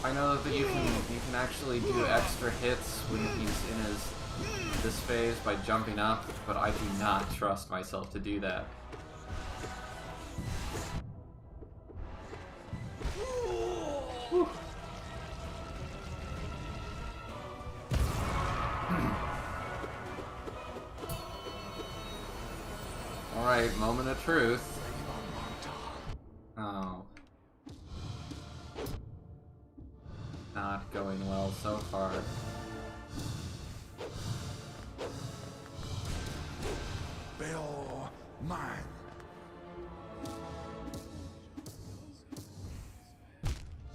I know that you can actually do extra hits when he's in this phase by jumping up, but I do not trust myself to do that. Alright, moment of truth. Oh. Not going well so far. Bill, mine.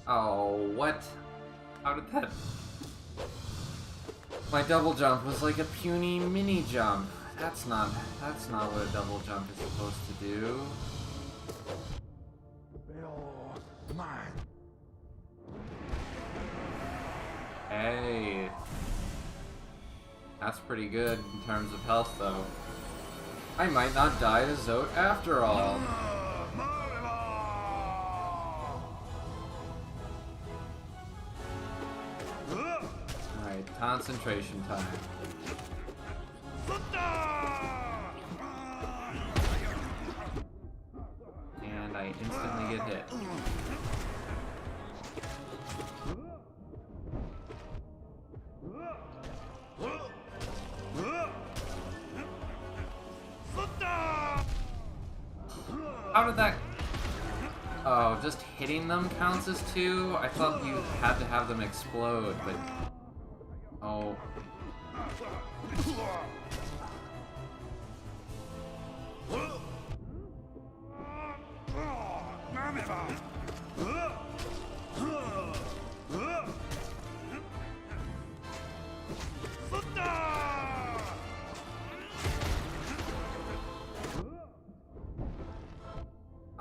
Oh, what? How did that... My double jump was like a puny mini jump. That's not what a double jump is supposed to do. Bill, mine. Hey. That's pretty good in terms of health, though. I might not die to Zote after all. Alright, concentration time. And I instantly get hit. How did that... Oh, just hitting them counts as 2? I thought you had to have them explode, but... Oh.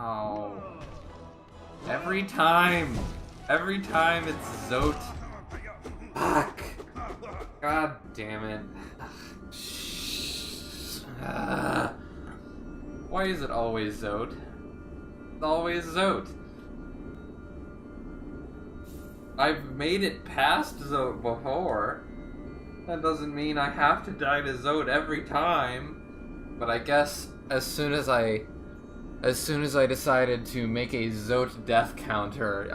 Oh. Every time it's Zote. Fuck. God damn it. Why is it always Zote? It's always Zote. I've made it past Zote before. That doesn't mean I have to die to Zote every time. But I guess as soon as I decided to make a Zote death counter,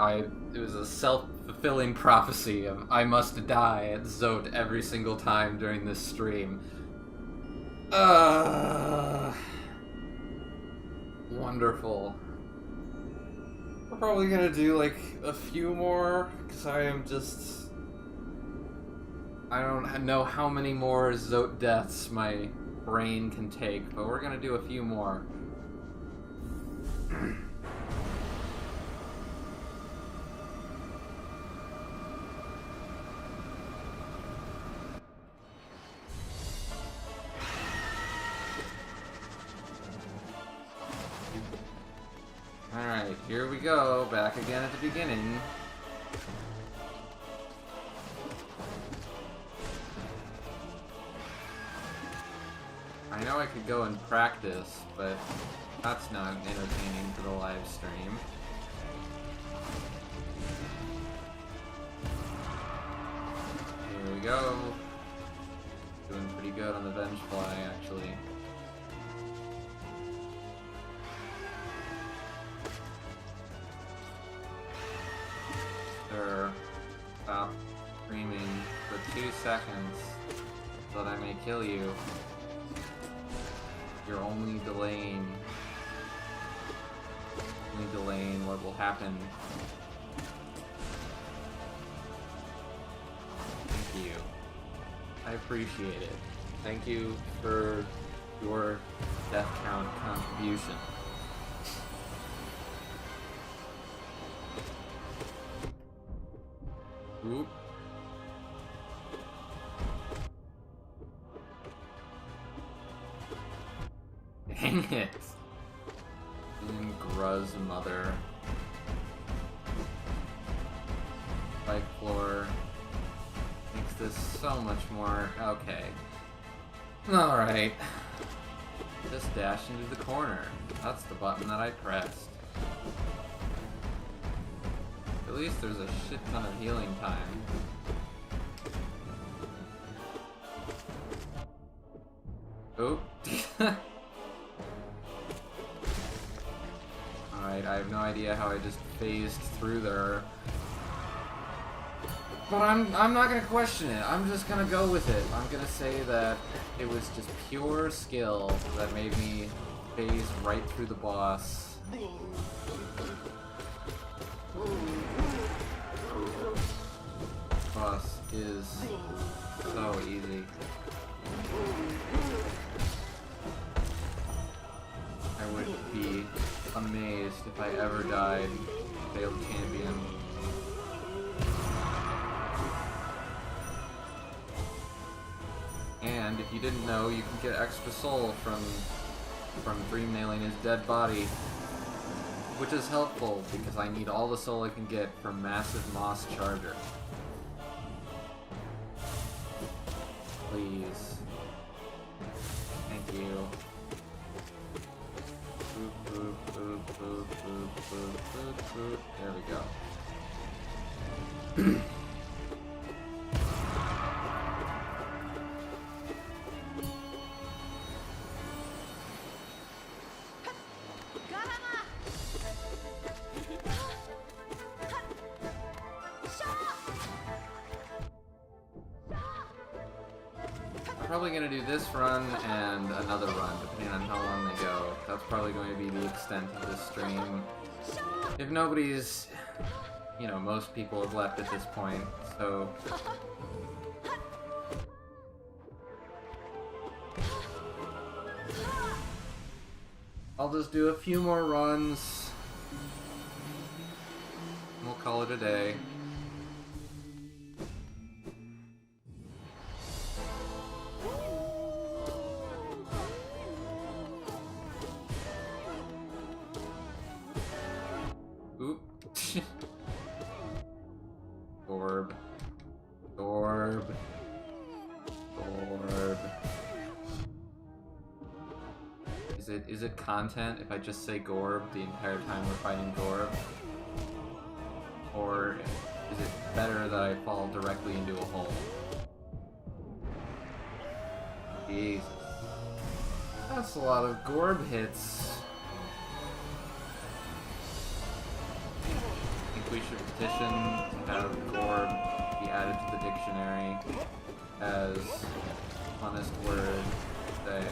it was a self-fulfilling prophecy of I must die at Zote every single time during this stream. Wonderful. We're probably gonna do like a few more, because I am just... I don't know how many more Zote deaths my brain can take, but we're gonna do a few more. Alright, here we go, back again at the beginning. I know I could go and practice, but that's not entertaining for the live stream. Here we go. Doing pretty good on the bench fly, actually. Sir, stop screaming for 2 seconds so that I may kill you. You're only delaying what will happen. Thank you. I appreciate it. Thank you for your death count contribution. Oop. Dang it. Gruz mother. Spike floor makes this so much more okay. Alright. Just dash into the corner. That's the button that I pressed. At least there's a shit ton of healing time. Oop. Alright, I have no idea how I just phased through there. But I'm not gonna question it. I'm just gonna go with it. I'm gonna say that it was just pure skill that made me phase right through the boss. Boss is so easy. I would be amazed if I ever died failed champion. And if you didn't know, you can get extra soul from dream nailing his dead body, which is helpful because I need all the soul I can get from massive moss charger. Please. Thank you. Boop, boop, boop, boop, boop, boop, boop, boop. There we go. Probably gonna do this run and another run, depending on how long they go. That's probably going to be the extent of this stream. If nobody's, you know, most people have left at this point, so... I'll just do a few more runs. We'll call it a day. Oop. Gorb. Gorb. Gorb. Is it content if I just say Gorb the entire time we're fighting Gorb? Or is it better that I fall directly into a hole? Jesus. That's a lot of Gorb hits. I think we should petition to have Gorb be added to the dictionary as honest word say.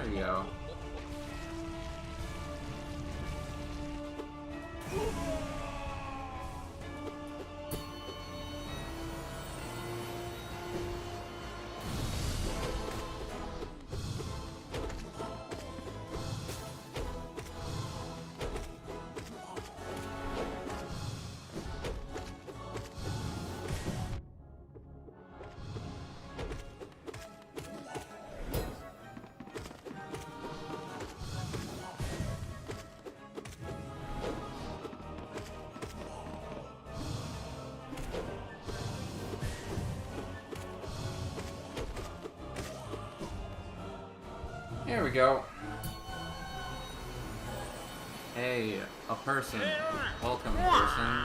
There you go. There we go. Hey, a person. Welcome, person.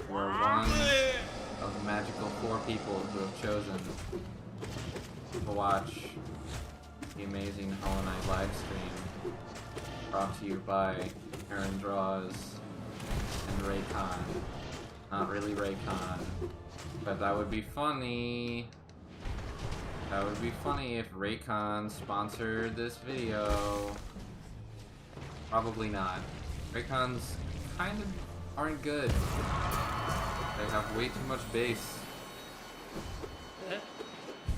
We're one of the magical 4 people who have chosen to watch the amazing Hollow Knight livestream. Brought to you by Aaron Draws and Raycon. Not really Raycon, but that would be funny. That would be funny if Raycon sponsored this video. Probably not. Raycons kind of aren't good. They have way too much bass.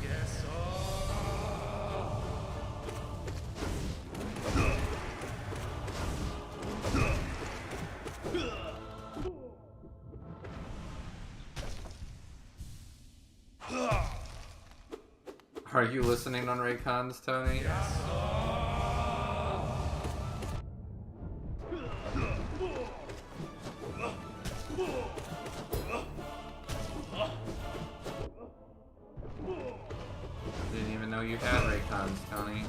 Yes. Are you listening on Raycons, Tony? Didn't even know you had Raycons, Tony.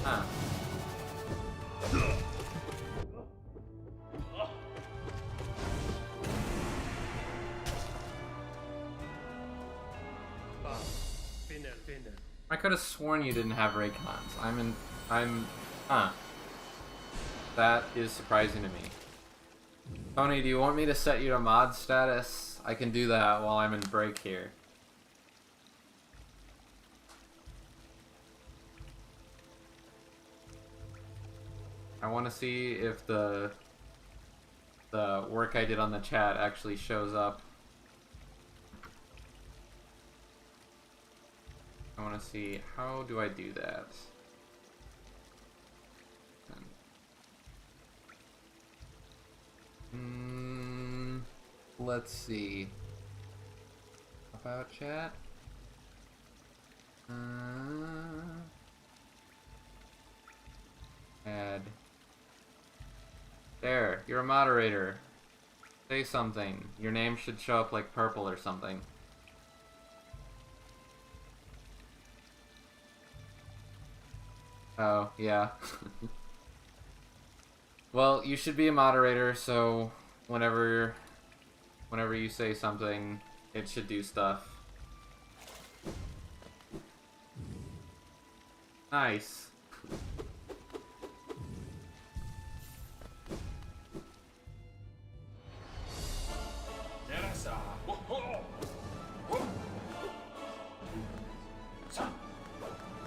Huh. I could have sworn you didn't have Raycons. Huh. That is surprising to me. Tony, do you want me to set you to mod status? I can do that while I'm in break here. I want to see if the work I did on the chat actually shows up. I want to see, how do I do that? Let's see. About chat? Add. There, you're a moderator. Say something. Your name should show up like purple or something. Oh, yeah. Well, you should be a moderator, so whenever you say something, it should do stuff. Nice.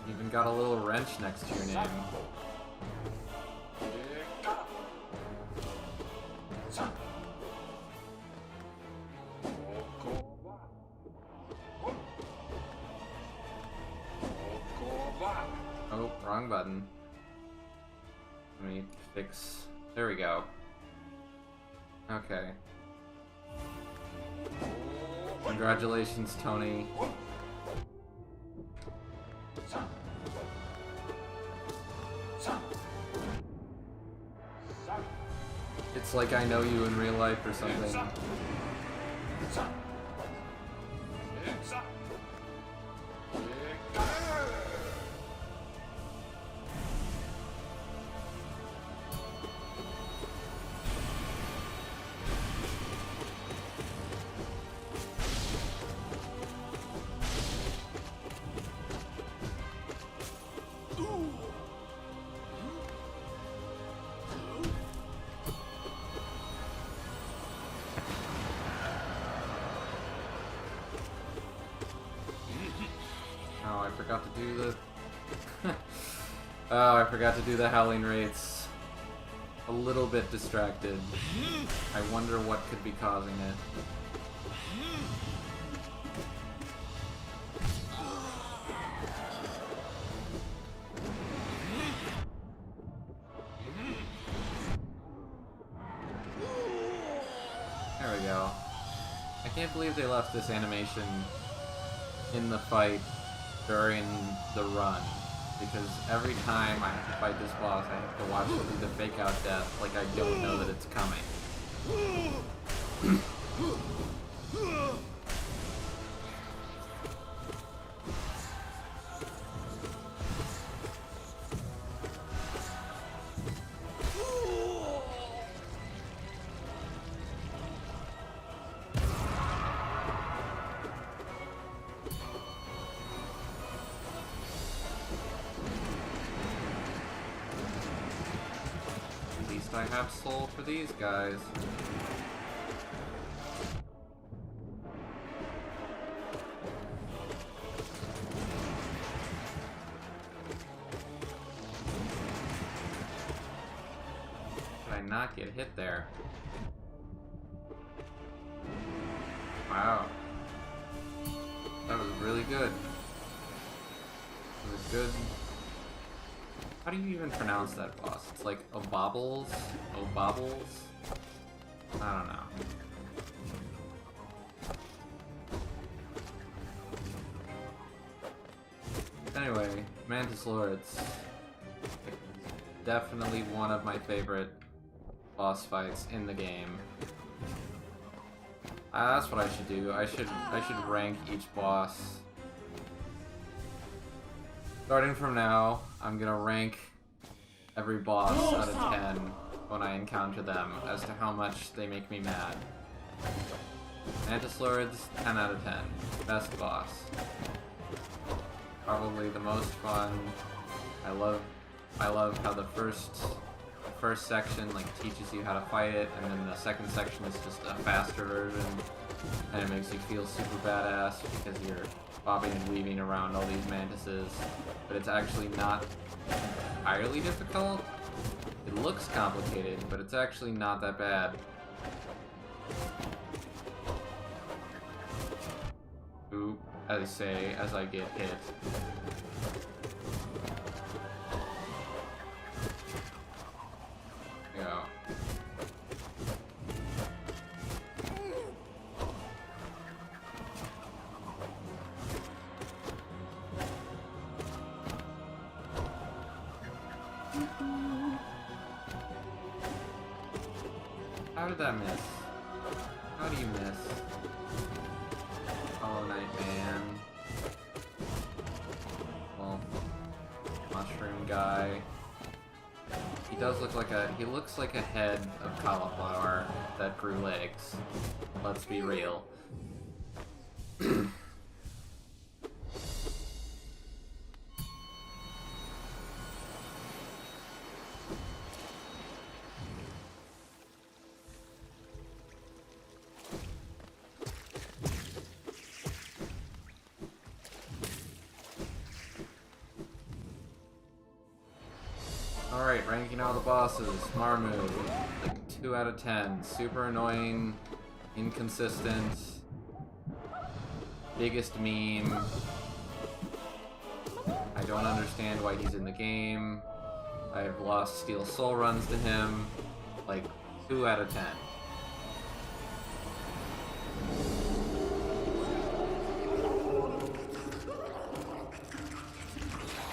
Even got a little wrench next to your name. Oh, wrong button. Let me fix... There we go. Okay. Congratulations, Tony. It's like I know you in real life or something. forgot to do the... Oh, I forgot to do the howling rates. A little bit distracted. I wonder what could be causing it. There we go. I can't believe they left this animation in the fight during the run, because every time I have to fight this boss, I have to watch it do the fake out death like I don't know that it's coming. I have soul for these guys. Did I not get hit there? Wow. That was really good. It was good. How do you even pronounce that boss? It's like Obobbles? Obobbles? I don't know. Anyway, Mantis Lords. Definitely one of my favorite boss fights in the game. That's what I should do. I should rank each boss. Starting from now, I'm gonna rank every boss out of 10 when I encounter them as to how much they make me mad. Mantis Lords, 10 out of 10. Best boss. Probably the most fun. I love how the first section like teaches you how to fight it, and then the second section is just a faster version, and it makes you feel super badass because you're bobbing and weaving around all these mantises, but it's actually not entirely difficult. It looks complicated, but it's actually not that bad. Oop, as I say, as I get hit. Go. How did that miss? How do you miss? Hollow Knight Man. Well, mushroom guy. He does look like he looks like a head of cauliflower that grew legs. Let's be real. Alright, ranking all the bosses. Marmu, like 2 out of 10. Super annoying, inconsistent, biggest meme. I don't understand why he's in the game. I've lost Steel Soul runs to him. Like, 2 out of 10.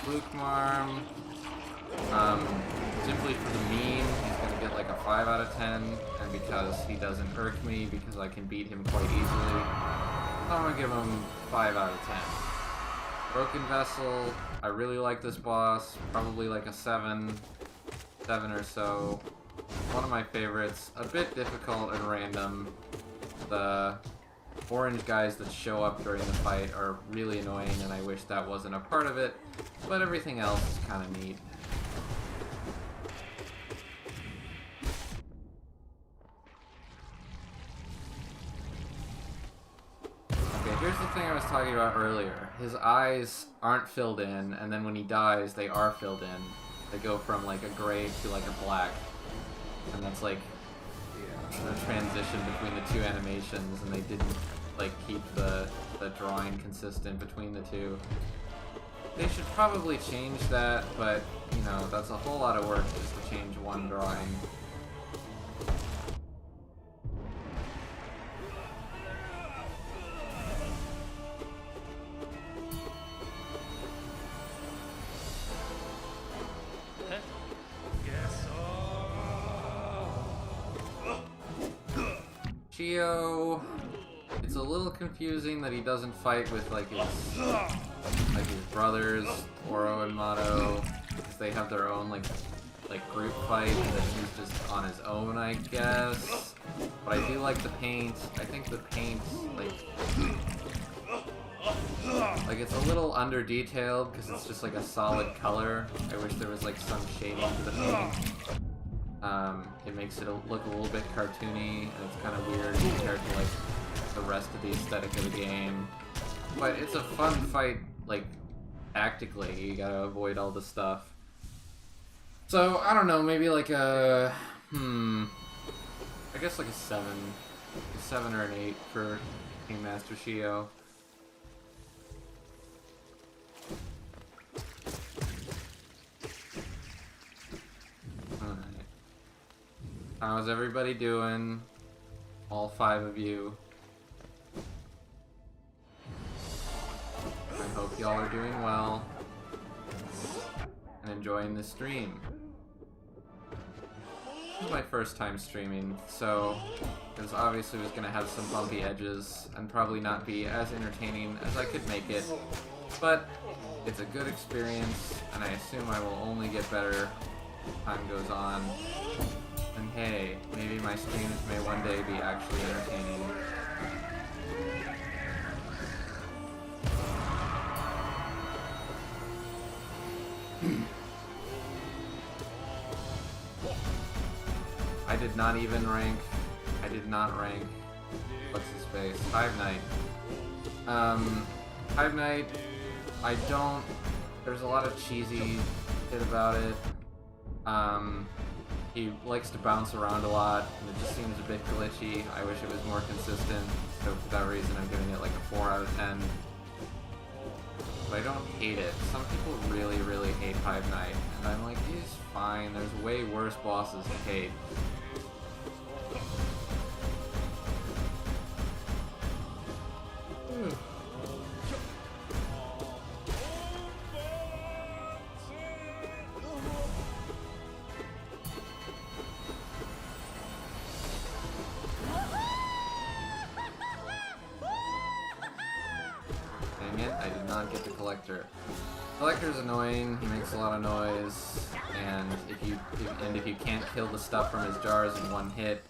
Luke Marm. Simply for the meme, he's gonna get like a 5 out of 10, and because he doesn't irk me, because I can beat him quite easily, I'm gonna give him 5 out of 10. Broken Vessel, I really like this boss, probably like a 7 or so. One of my favorites, a bit difficult and random. The orange guys that show up during the fight are really annoying, and I wish that wasn't a part of it, but everything else is kind of neat. Here's the thing I was talking about earlier. his eyes aren't filled in, and then when he dies, they are filled in. They go from like a gray to like a black, and that's like the transition between the two animations, and they didn't like keep the drawing consistent between the two. They should probably change that, but you know, that's a whole lot of work just to change one drawing. Chio, it's a little confusing that he doesn't fight with like his brothers, Oro and Mato, because they have their own like group fight, and that he's just on his own, I guess. But I do like the paint. I think the paint like it's a little under detailed because it's just like a solid color. I wish there was like some shading to the paint. It makes it look a little bit cartoony, and it's kind of weird compared to like the rest of the aesthetic of the game. But it's a fun fight, like tactically. You gotta avoid all the stuff. So I don't know, maybe like a I guess like a 7 or an 8 for King Master Shio. How's everybody doing? All 5 of you. I hope y'all are doing well and enjoying this stream. This is my first time streaming, so it obviously was gonna have some bumpy edges and probably not be as entertaining as I could make it, but it's a good experience, and I assume I will only get better as time goes on. And hey, maybe my streams may one day be actually entertaining. I did not even rank. I did not rank. What's his face? Hive Knight. Hive Knight, I don't. There's a lot of cheesy shit about it. He likes to bounce around a lot, and it just seems a bit glitchy. I wish it was more consistent, so for that reason I'm giving it like a 4 out of 10. But I don't hate it. Some people really, really hate Hive Knight, and I'm like, he's fine. There's way worse bosses to hate. Collector's annoying, he makes a lot of noise, and if you can't kill the stuff from his jars in one hit,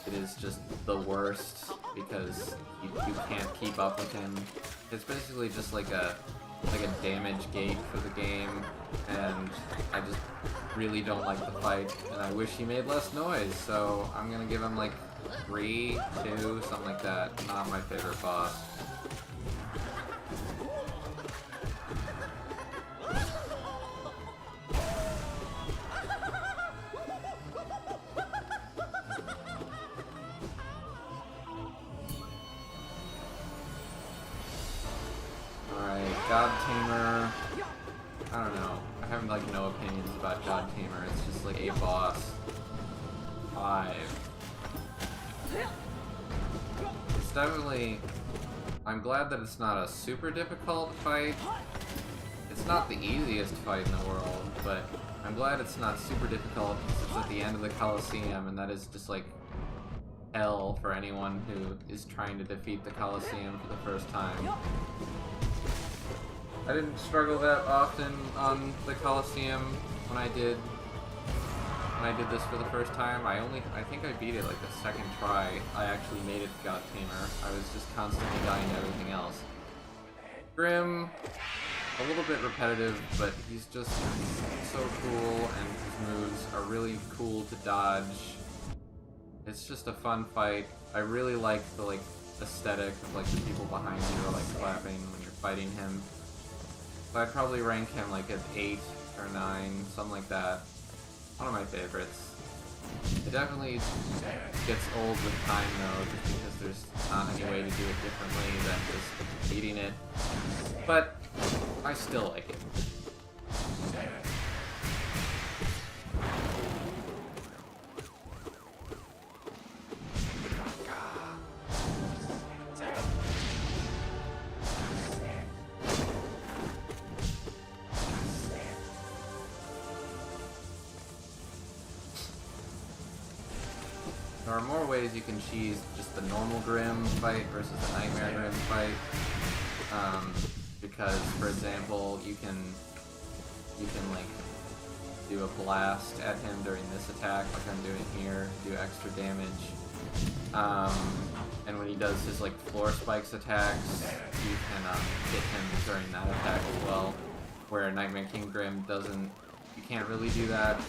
it is just the worst, because you can't keep up with him. It's basically just like a damage gate for the game, and I just really don't like the fight, and I wish he made less noise, so I'm gonna give him like 3, 2, something like that. Not my favorite boss. God Tamer, I don't know. I have like no opinions about God Tamer. It's just like a boss. 5. It's definitely. I'm glad that it's not a super difficult fight. It's not the easiest fight in the world, but I'm glad it's not super difficult because it's at the end of the Colosseum, and that is just like hell for anyone who is trying to defeat the Colosseum for the first time. I didn't struggle that often on the Colosseum when I did this for the first time. I think I beat it like the second try. I actually made it to God Tamer. I was just constantly dying to everything else. Grim, a little bit repetitive, but he's just so cool, and his moves are really cool to dodge. It's just a fun fight. I really like the aesthetic of like the people behind you are like clapping when you're fighting him. So I'd probably rank him like at 8 or 9, something like that. One of my favorites. It definitely gets old with time though, just because there's not any way to do it differently than just beating it. But I still like it. There are more ways you can cheese just the normal Grim fight versus the Nightmare Grim fight. Because, for example, you can like do a blast at him during this attack, like I'm doing here, do extra damage. And when he does his like floor spikes attacks, you can hit him during that attack as well. Where Nightmare King Grim doesn't, you can't really do that.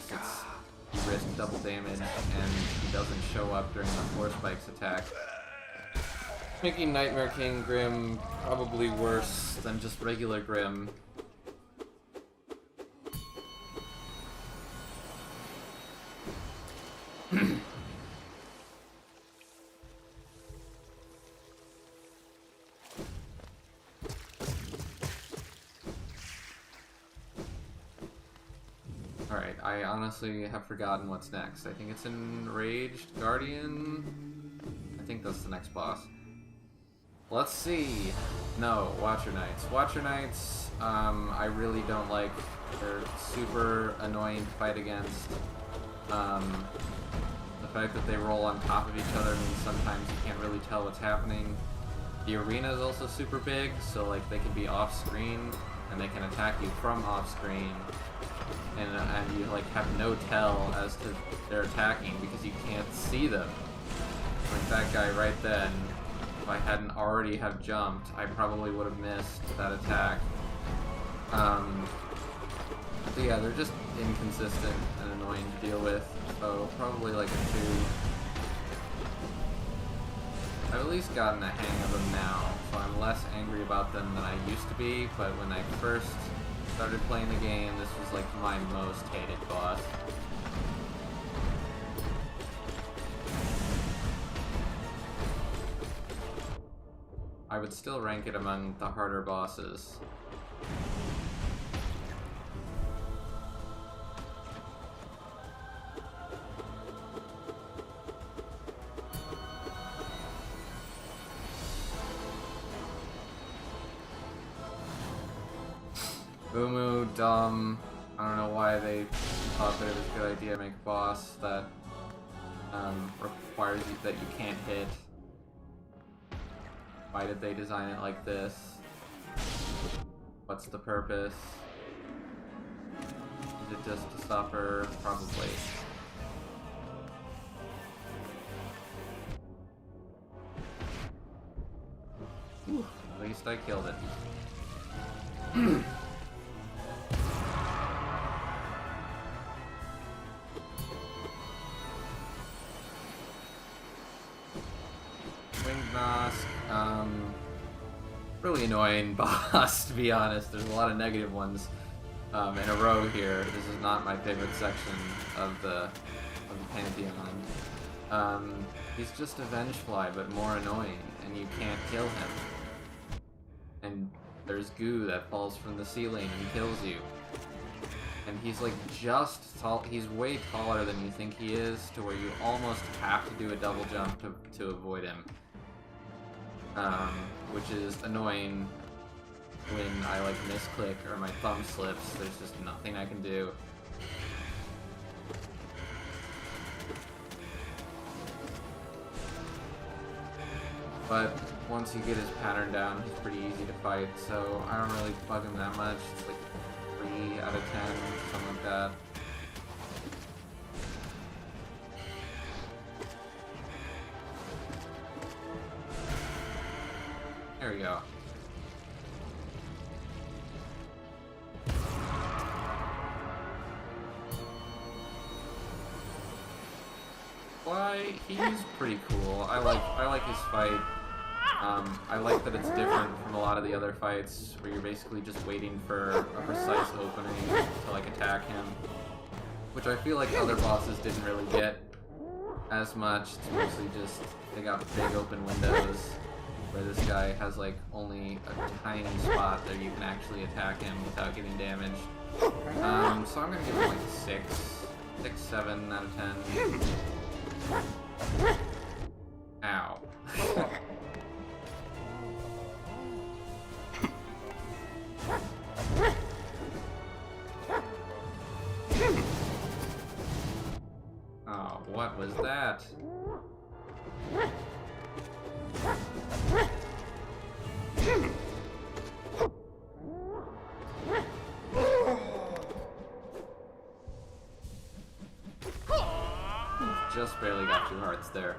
You risk double damage, and he doesn't show up during the floor spikes attack. Making Nightmare King Grim probably worse than just regular Grim. Alright, I honestly have forgotten what's next. I think it's Enraged Guardian? I think that's the next boss. Let's see. No, Watcher Knights. Watcher Knights, I really don't like. They're super annoying to fight against. The fact that they roll on top of each other means sometimes you can't really tell what's happening. The arena is also super big, so like they can be off screen and they can attack you from off screen. And you like have no tell as to they're attacking because you can't see them. Like that guy right then, if I hadn't already have jumped, I probably would have missed that attack. So yeah, they're just inconsistent and annoying to deal with, so probably like a 2. I've at least gotten a hang of them now, so I'm less angry about them than I used to be, but when I first started playing the game, this was like my most hated boss. I would still rank it among the harder bosses. Umu, dumb. I don't know why they thought that it was a good idea to make a boss that requires you that you can't hit. Why did they design it like this? What's the purpose? Is it just to suffer? Probably. Whew, at least I killed it. Really annoying boss, to be honest. There's a lot of negative ones in a row here. This is not my favorite section of the Pantheon. He's just a Vengefly, but more annoying, and you can't kill him. And there's goo that falls from the ceiling and kills you. And he's like just tall. He's way taller than you think he is, to where you almost have to do a double jump to avoid him. Which is annoying when I like misclick or my thumb slips. There's just nothing I can do. But once you get his pattern down, he's pretty easy to fight, so I don't really bug him that much. It's like 3 out of 10, something like that. There we go. Why, he's pretty cool. I like his fight. I like that it's different from a lot of the other fights where you're basically just waiting for a precise opening to like attack him, which I feel like other bosses didn't really get as much. It's mostly just they got big open windows where this guy has like only a tiny spot that you can actually attack him without getting damaged. So I'm gonna give him like a 6, 7 out of 10. Ow. Oh, what was that? Just barely got 2 hearts there.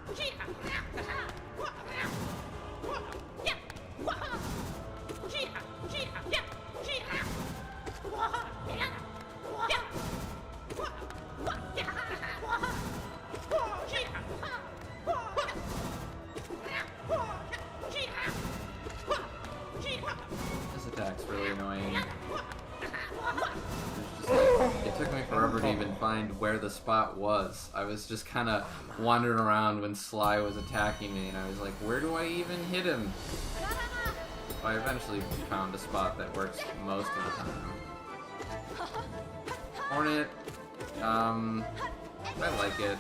This attack's really annoying. It took me forever to even find where the spot was. I was just kind of wandering around when Sly was attacking me, and I was like, where do I even hit him? So I eventually found a spot that works most of the time. Hornet, I like it.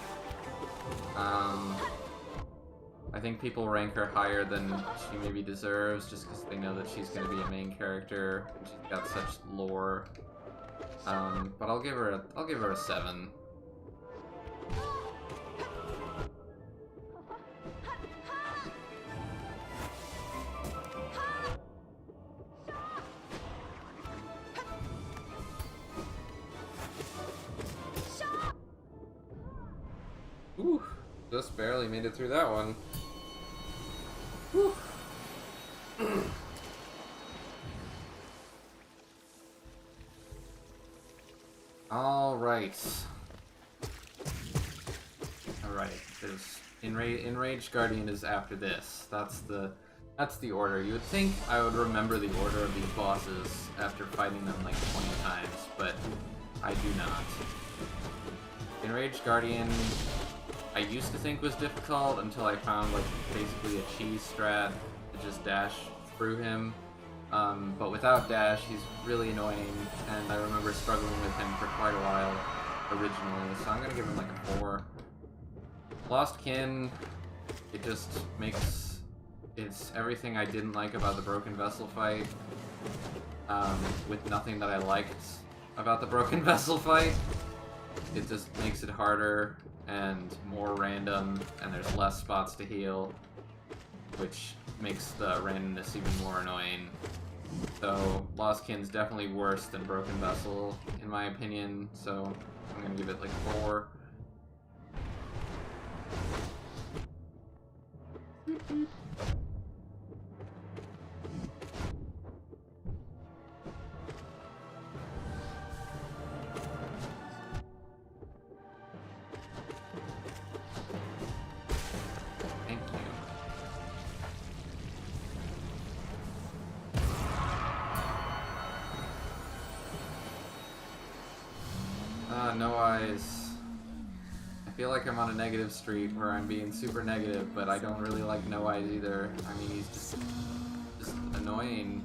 I think people rank her higher than she maybe deserves, just because they know that she's going to be a main character and she's got such lore. But I'll give her a 7. Ooh, just barely made it through that one. Whew. Alright. There's Enraged Guardian is after this. That's the order. You would think I would remember the order of these bosses after fighting them like 20 times, but I do not. Enraged Guardian I used to think was difficult until I found like basically a cheese strat to just dash through him. But without dash, he's really annoying, and I remember struggling with him for quite a while originally, so I'm gonna give him like a 4. Lost Kin, it just makes... it's everything I didn't like about the Broken Vessel fight, with nothing that I liked about the Broken Vessel fight. It just makes it harder and more random, and there's less spots to heal, which makes the randomness even more annoying. So, Lost Kin's definitely worse than Broken Vessel, in my opinion, so I'm gonna give it like 4. Thank you. No eyes. I feel like I'm on a negative streak where I'm being super negative, but I don't really like No Eyes either. I mean, he's just annoying.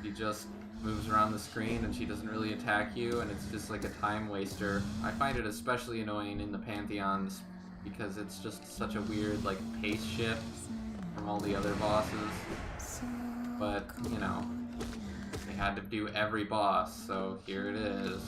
He just moves around the screen and she doesn't really attack you, and it's just like a time waster. I find it especially annoying in the Pantheons because it's just such a weird like pace shift from all the other bosses. But, you know, they had to do every boss, so here it is.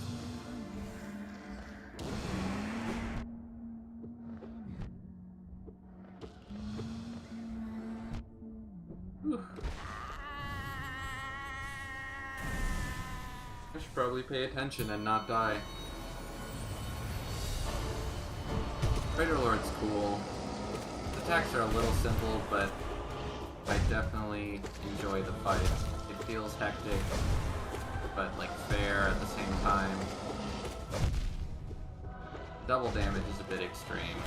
I should probably pay attention and not die. Crater Lord's cool. The attacks are a little simple, but I definitely enjoy the fight. It feels hectic, but like fair at the same time. Double damage is a bit extreme.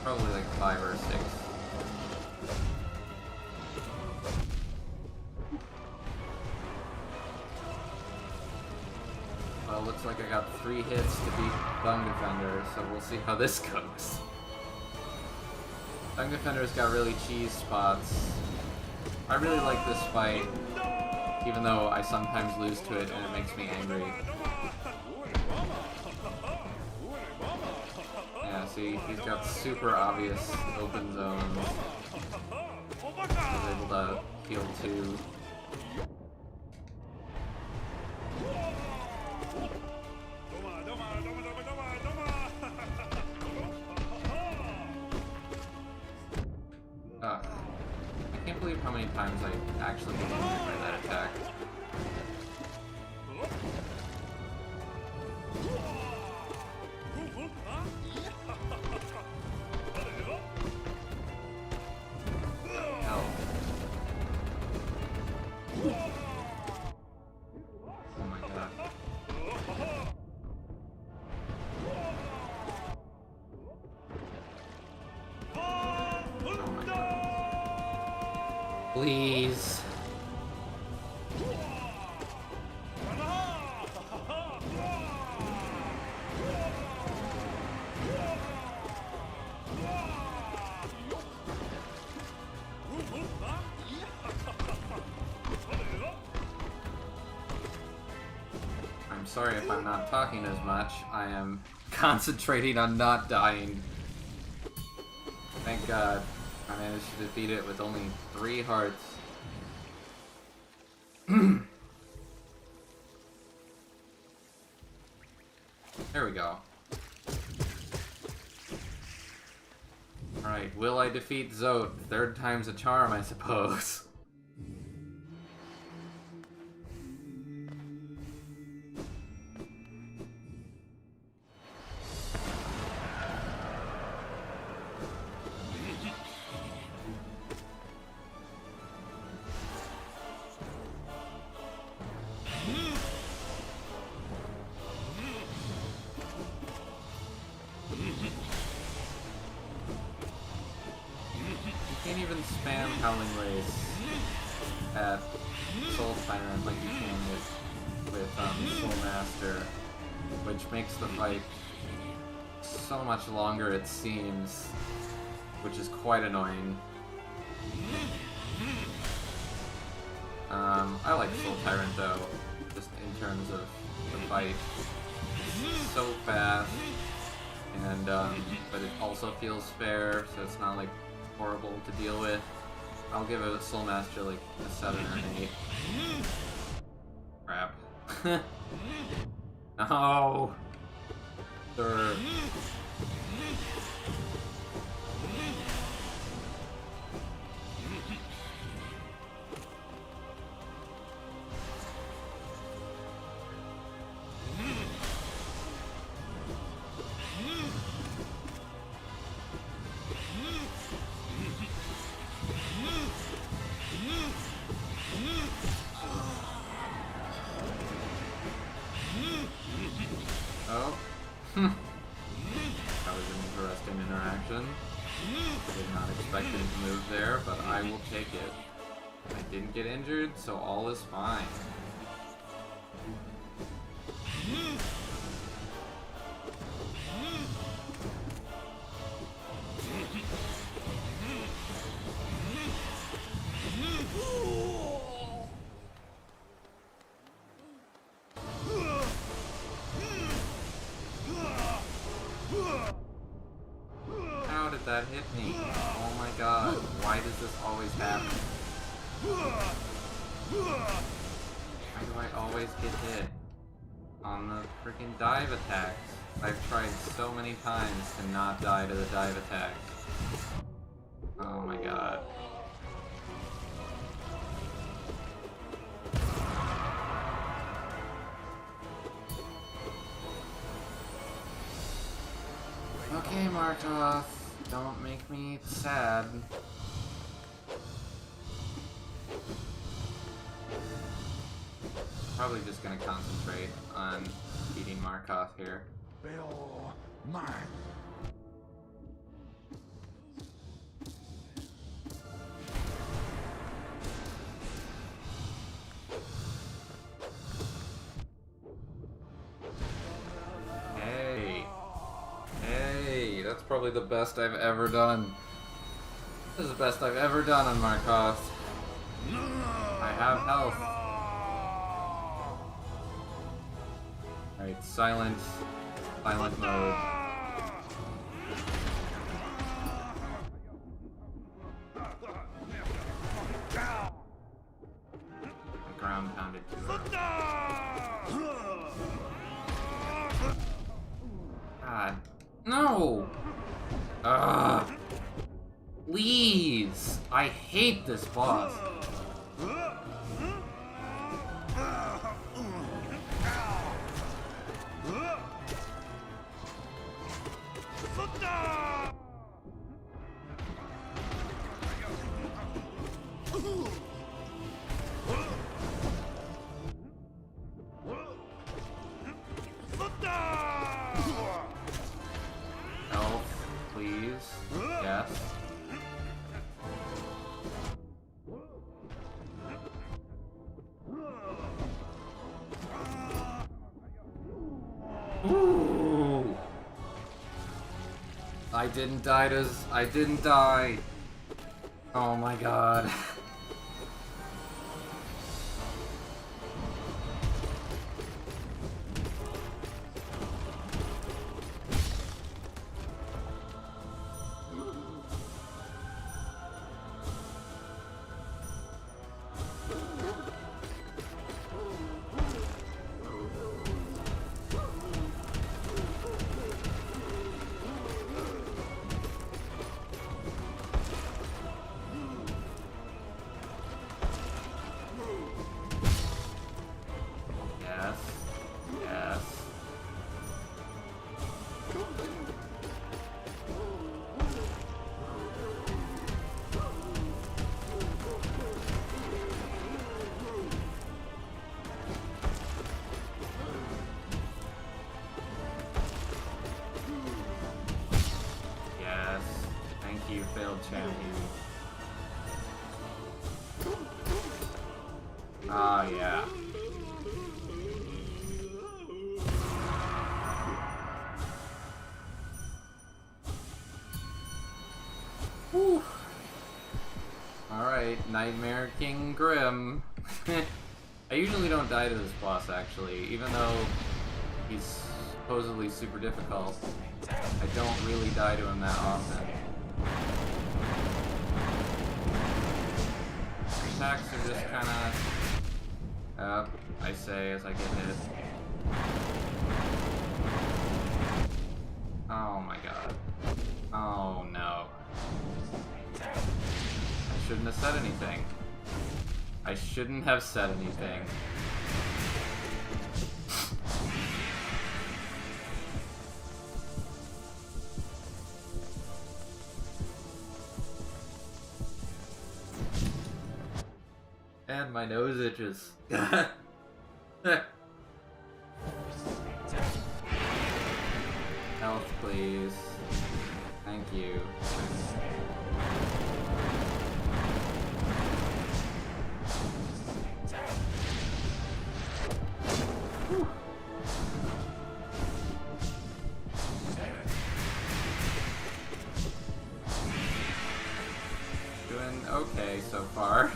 Probably like 5 or 6. like I got 3 hits to beat Dung Defender, so we'll see how this goes. Dung Defender's got really cheese spots. I really like this fight, even though I sometimes lose to it and it makes me angry. Yeah, see, he's got super obvious open zones. He's able to heal too. I can't believe how many times I actually get injured by that attack. Hell. Oh my god. Please. I'm sorry if I'm not talking as much. I am concentrating on not dying. Thank God. I managed to defeat it with only 3 hearts. There we go. Alright, will I defeat Zote? 3rd time's a charm, I suppose. You can't even spam Howling Race at Soul Tyrant like you can with Soul Master, which makes the fight so much longer, it seems, which is quite annoying. I like Soul Tyrant though, just in terms of the fight. It's so fast, and but it also feels fair, so it's not like horrible to deal with. I'll give it a Soul Master like a 7 or an 8. Crap. No! Sir. Oh. That was an interesting interaction. Did not expect him to move there, but I will take it. I didn't get injured, so all is fine. How did that hit me? Oh my god, why does this always happen? Why do I always get hit on the freaking dive attacks? I've tried so many times to not die to the dive attacks. Oh my god. Okay, Markov, don't make me sad. Probably just gonna concentrate on beating Markov here. Bill, mine. probably the best I've ever done. This is the best I've ever done on Markov. I have health. Alright, silent mode. The ground pounded too early. God. No! Ugh. Please! I hate this boss. Health, please. Yes. Ooh. I didn't die. Oh my god. You failed champion. Ah, yeah. Whew. Alright, Nightmare King Grim. I usually don't die to this boss, actually, even though he's supposedly super difficult. I don't really die to him that often. Attacks are just kinda... I say as I get hit. Oh my god. Oh no. I shouldn't have said anything. I shouldn't have said anything. And my nose itches. Health, please. Thank you. Whew. Doing okay so far.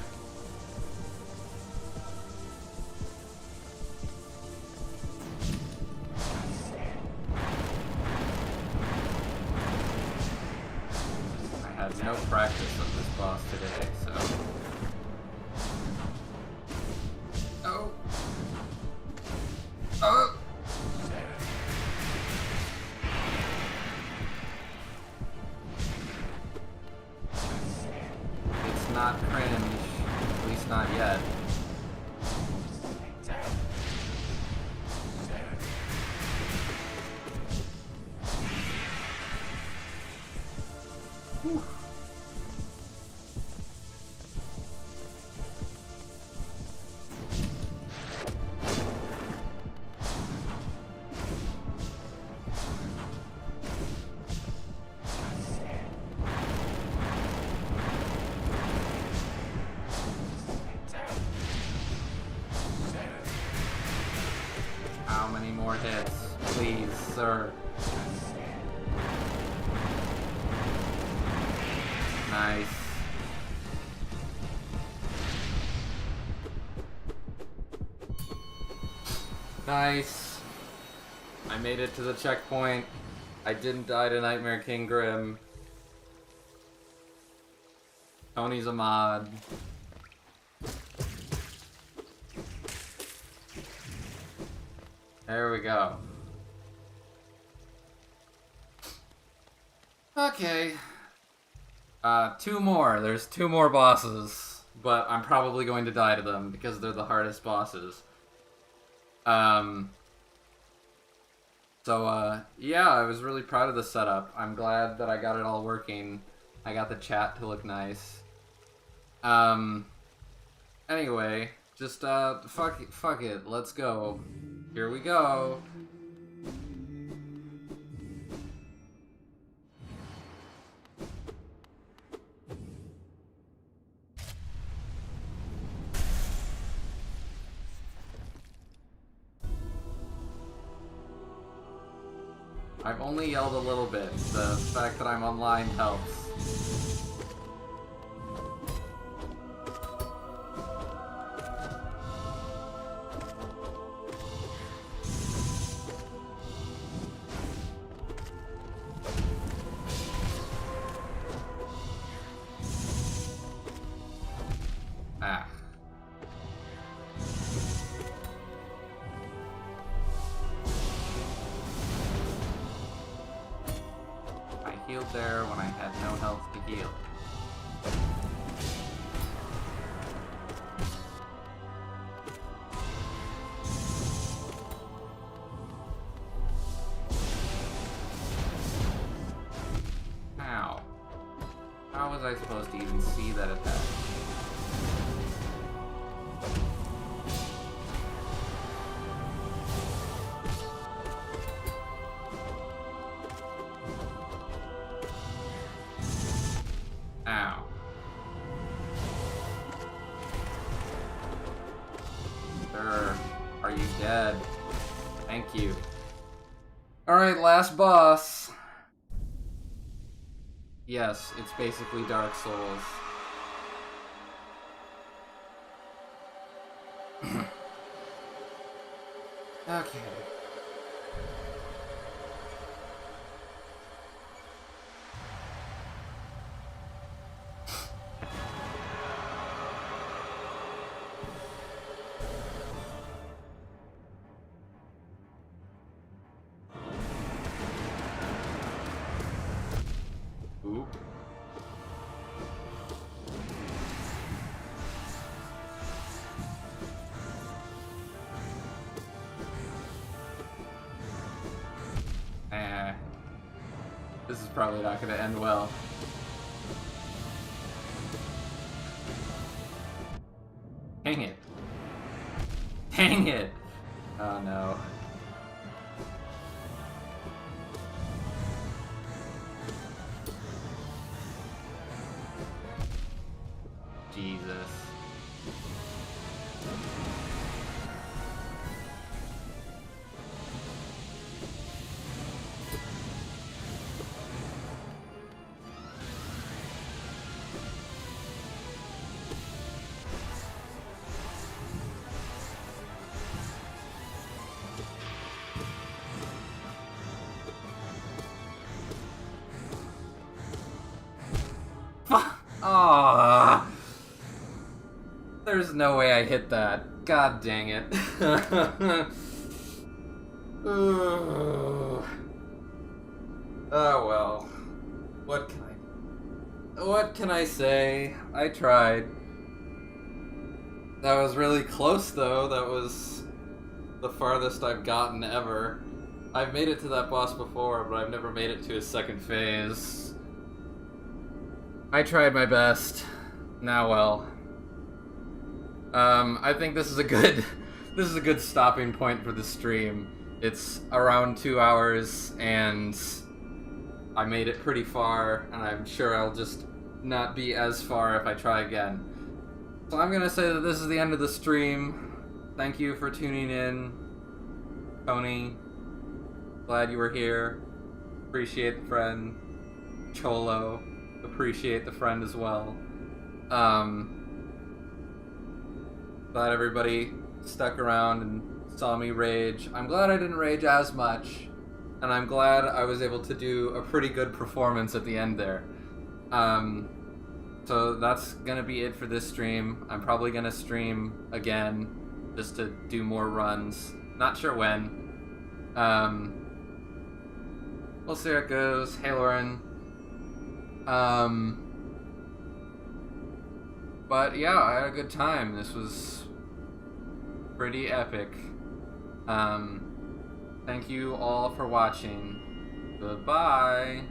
No practice of this boss today, so... Oh! Oh! It's not cringe, at least not yet. Whew. How many more hits, please, sir? Nice. Nice. I made it to the checkpoint. I didn't die to Nightmare King Grim. Tony's a mod. There we go. Okay. Two more. There's two more bosses, but I'm probably going to die to them because they're the hardest bosses. Yeah, I was really proud of the setup. I'm glad that I got it all working. I got the chat to look nice. Anyway, just, fuck it, let's go. Here we go. I've only yelled a little bit. The fact that I'm online helps. Ah. I healed there when I had no health to heal. Ow. How was I supposed to even see that attack? Ow. Sir, are you dead? Thank you. Alright, last boss. Yes, it's basically Dark Souls. Okay. Oop. This is probably not going to end well. Dang it. Dang it! Oh no. Jesus. Ah. There's no way I hit that. God dang it. Oh well. What can I say? I tried. That was really close though. That was the farthest I've gotten ever. I've made it to that boss before, but I've never made it to his second phase. I tried my best. Now well. I think this is a good stopping point for the stream. It's around 2 hours, and I made it pretty far, and I'm sure I'll just not be as far if I try again. So I'm gonna say that this is the end of the stream. Thank you for tuning in, Tony. Glad you were here. Appreciate the friend, Cholo. appreciate the friend as well. Glad everybody stuck around and saw me rage. I'm glad I didn't rage as much, and I'm glad I was able to do a pretty good performance at the end there. So that's gonna be it for this stream. I'm probably gonna stream again just to do more runs. Not sure when. We'll see how it goes. Hey, Lauren. But yeah, I had a good time. This was pretty epic. Thank you all for watching. Goodbye.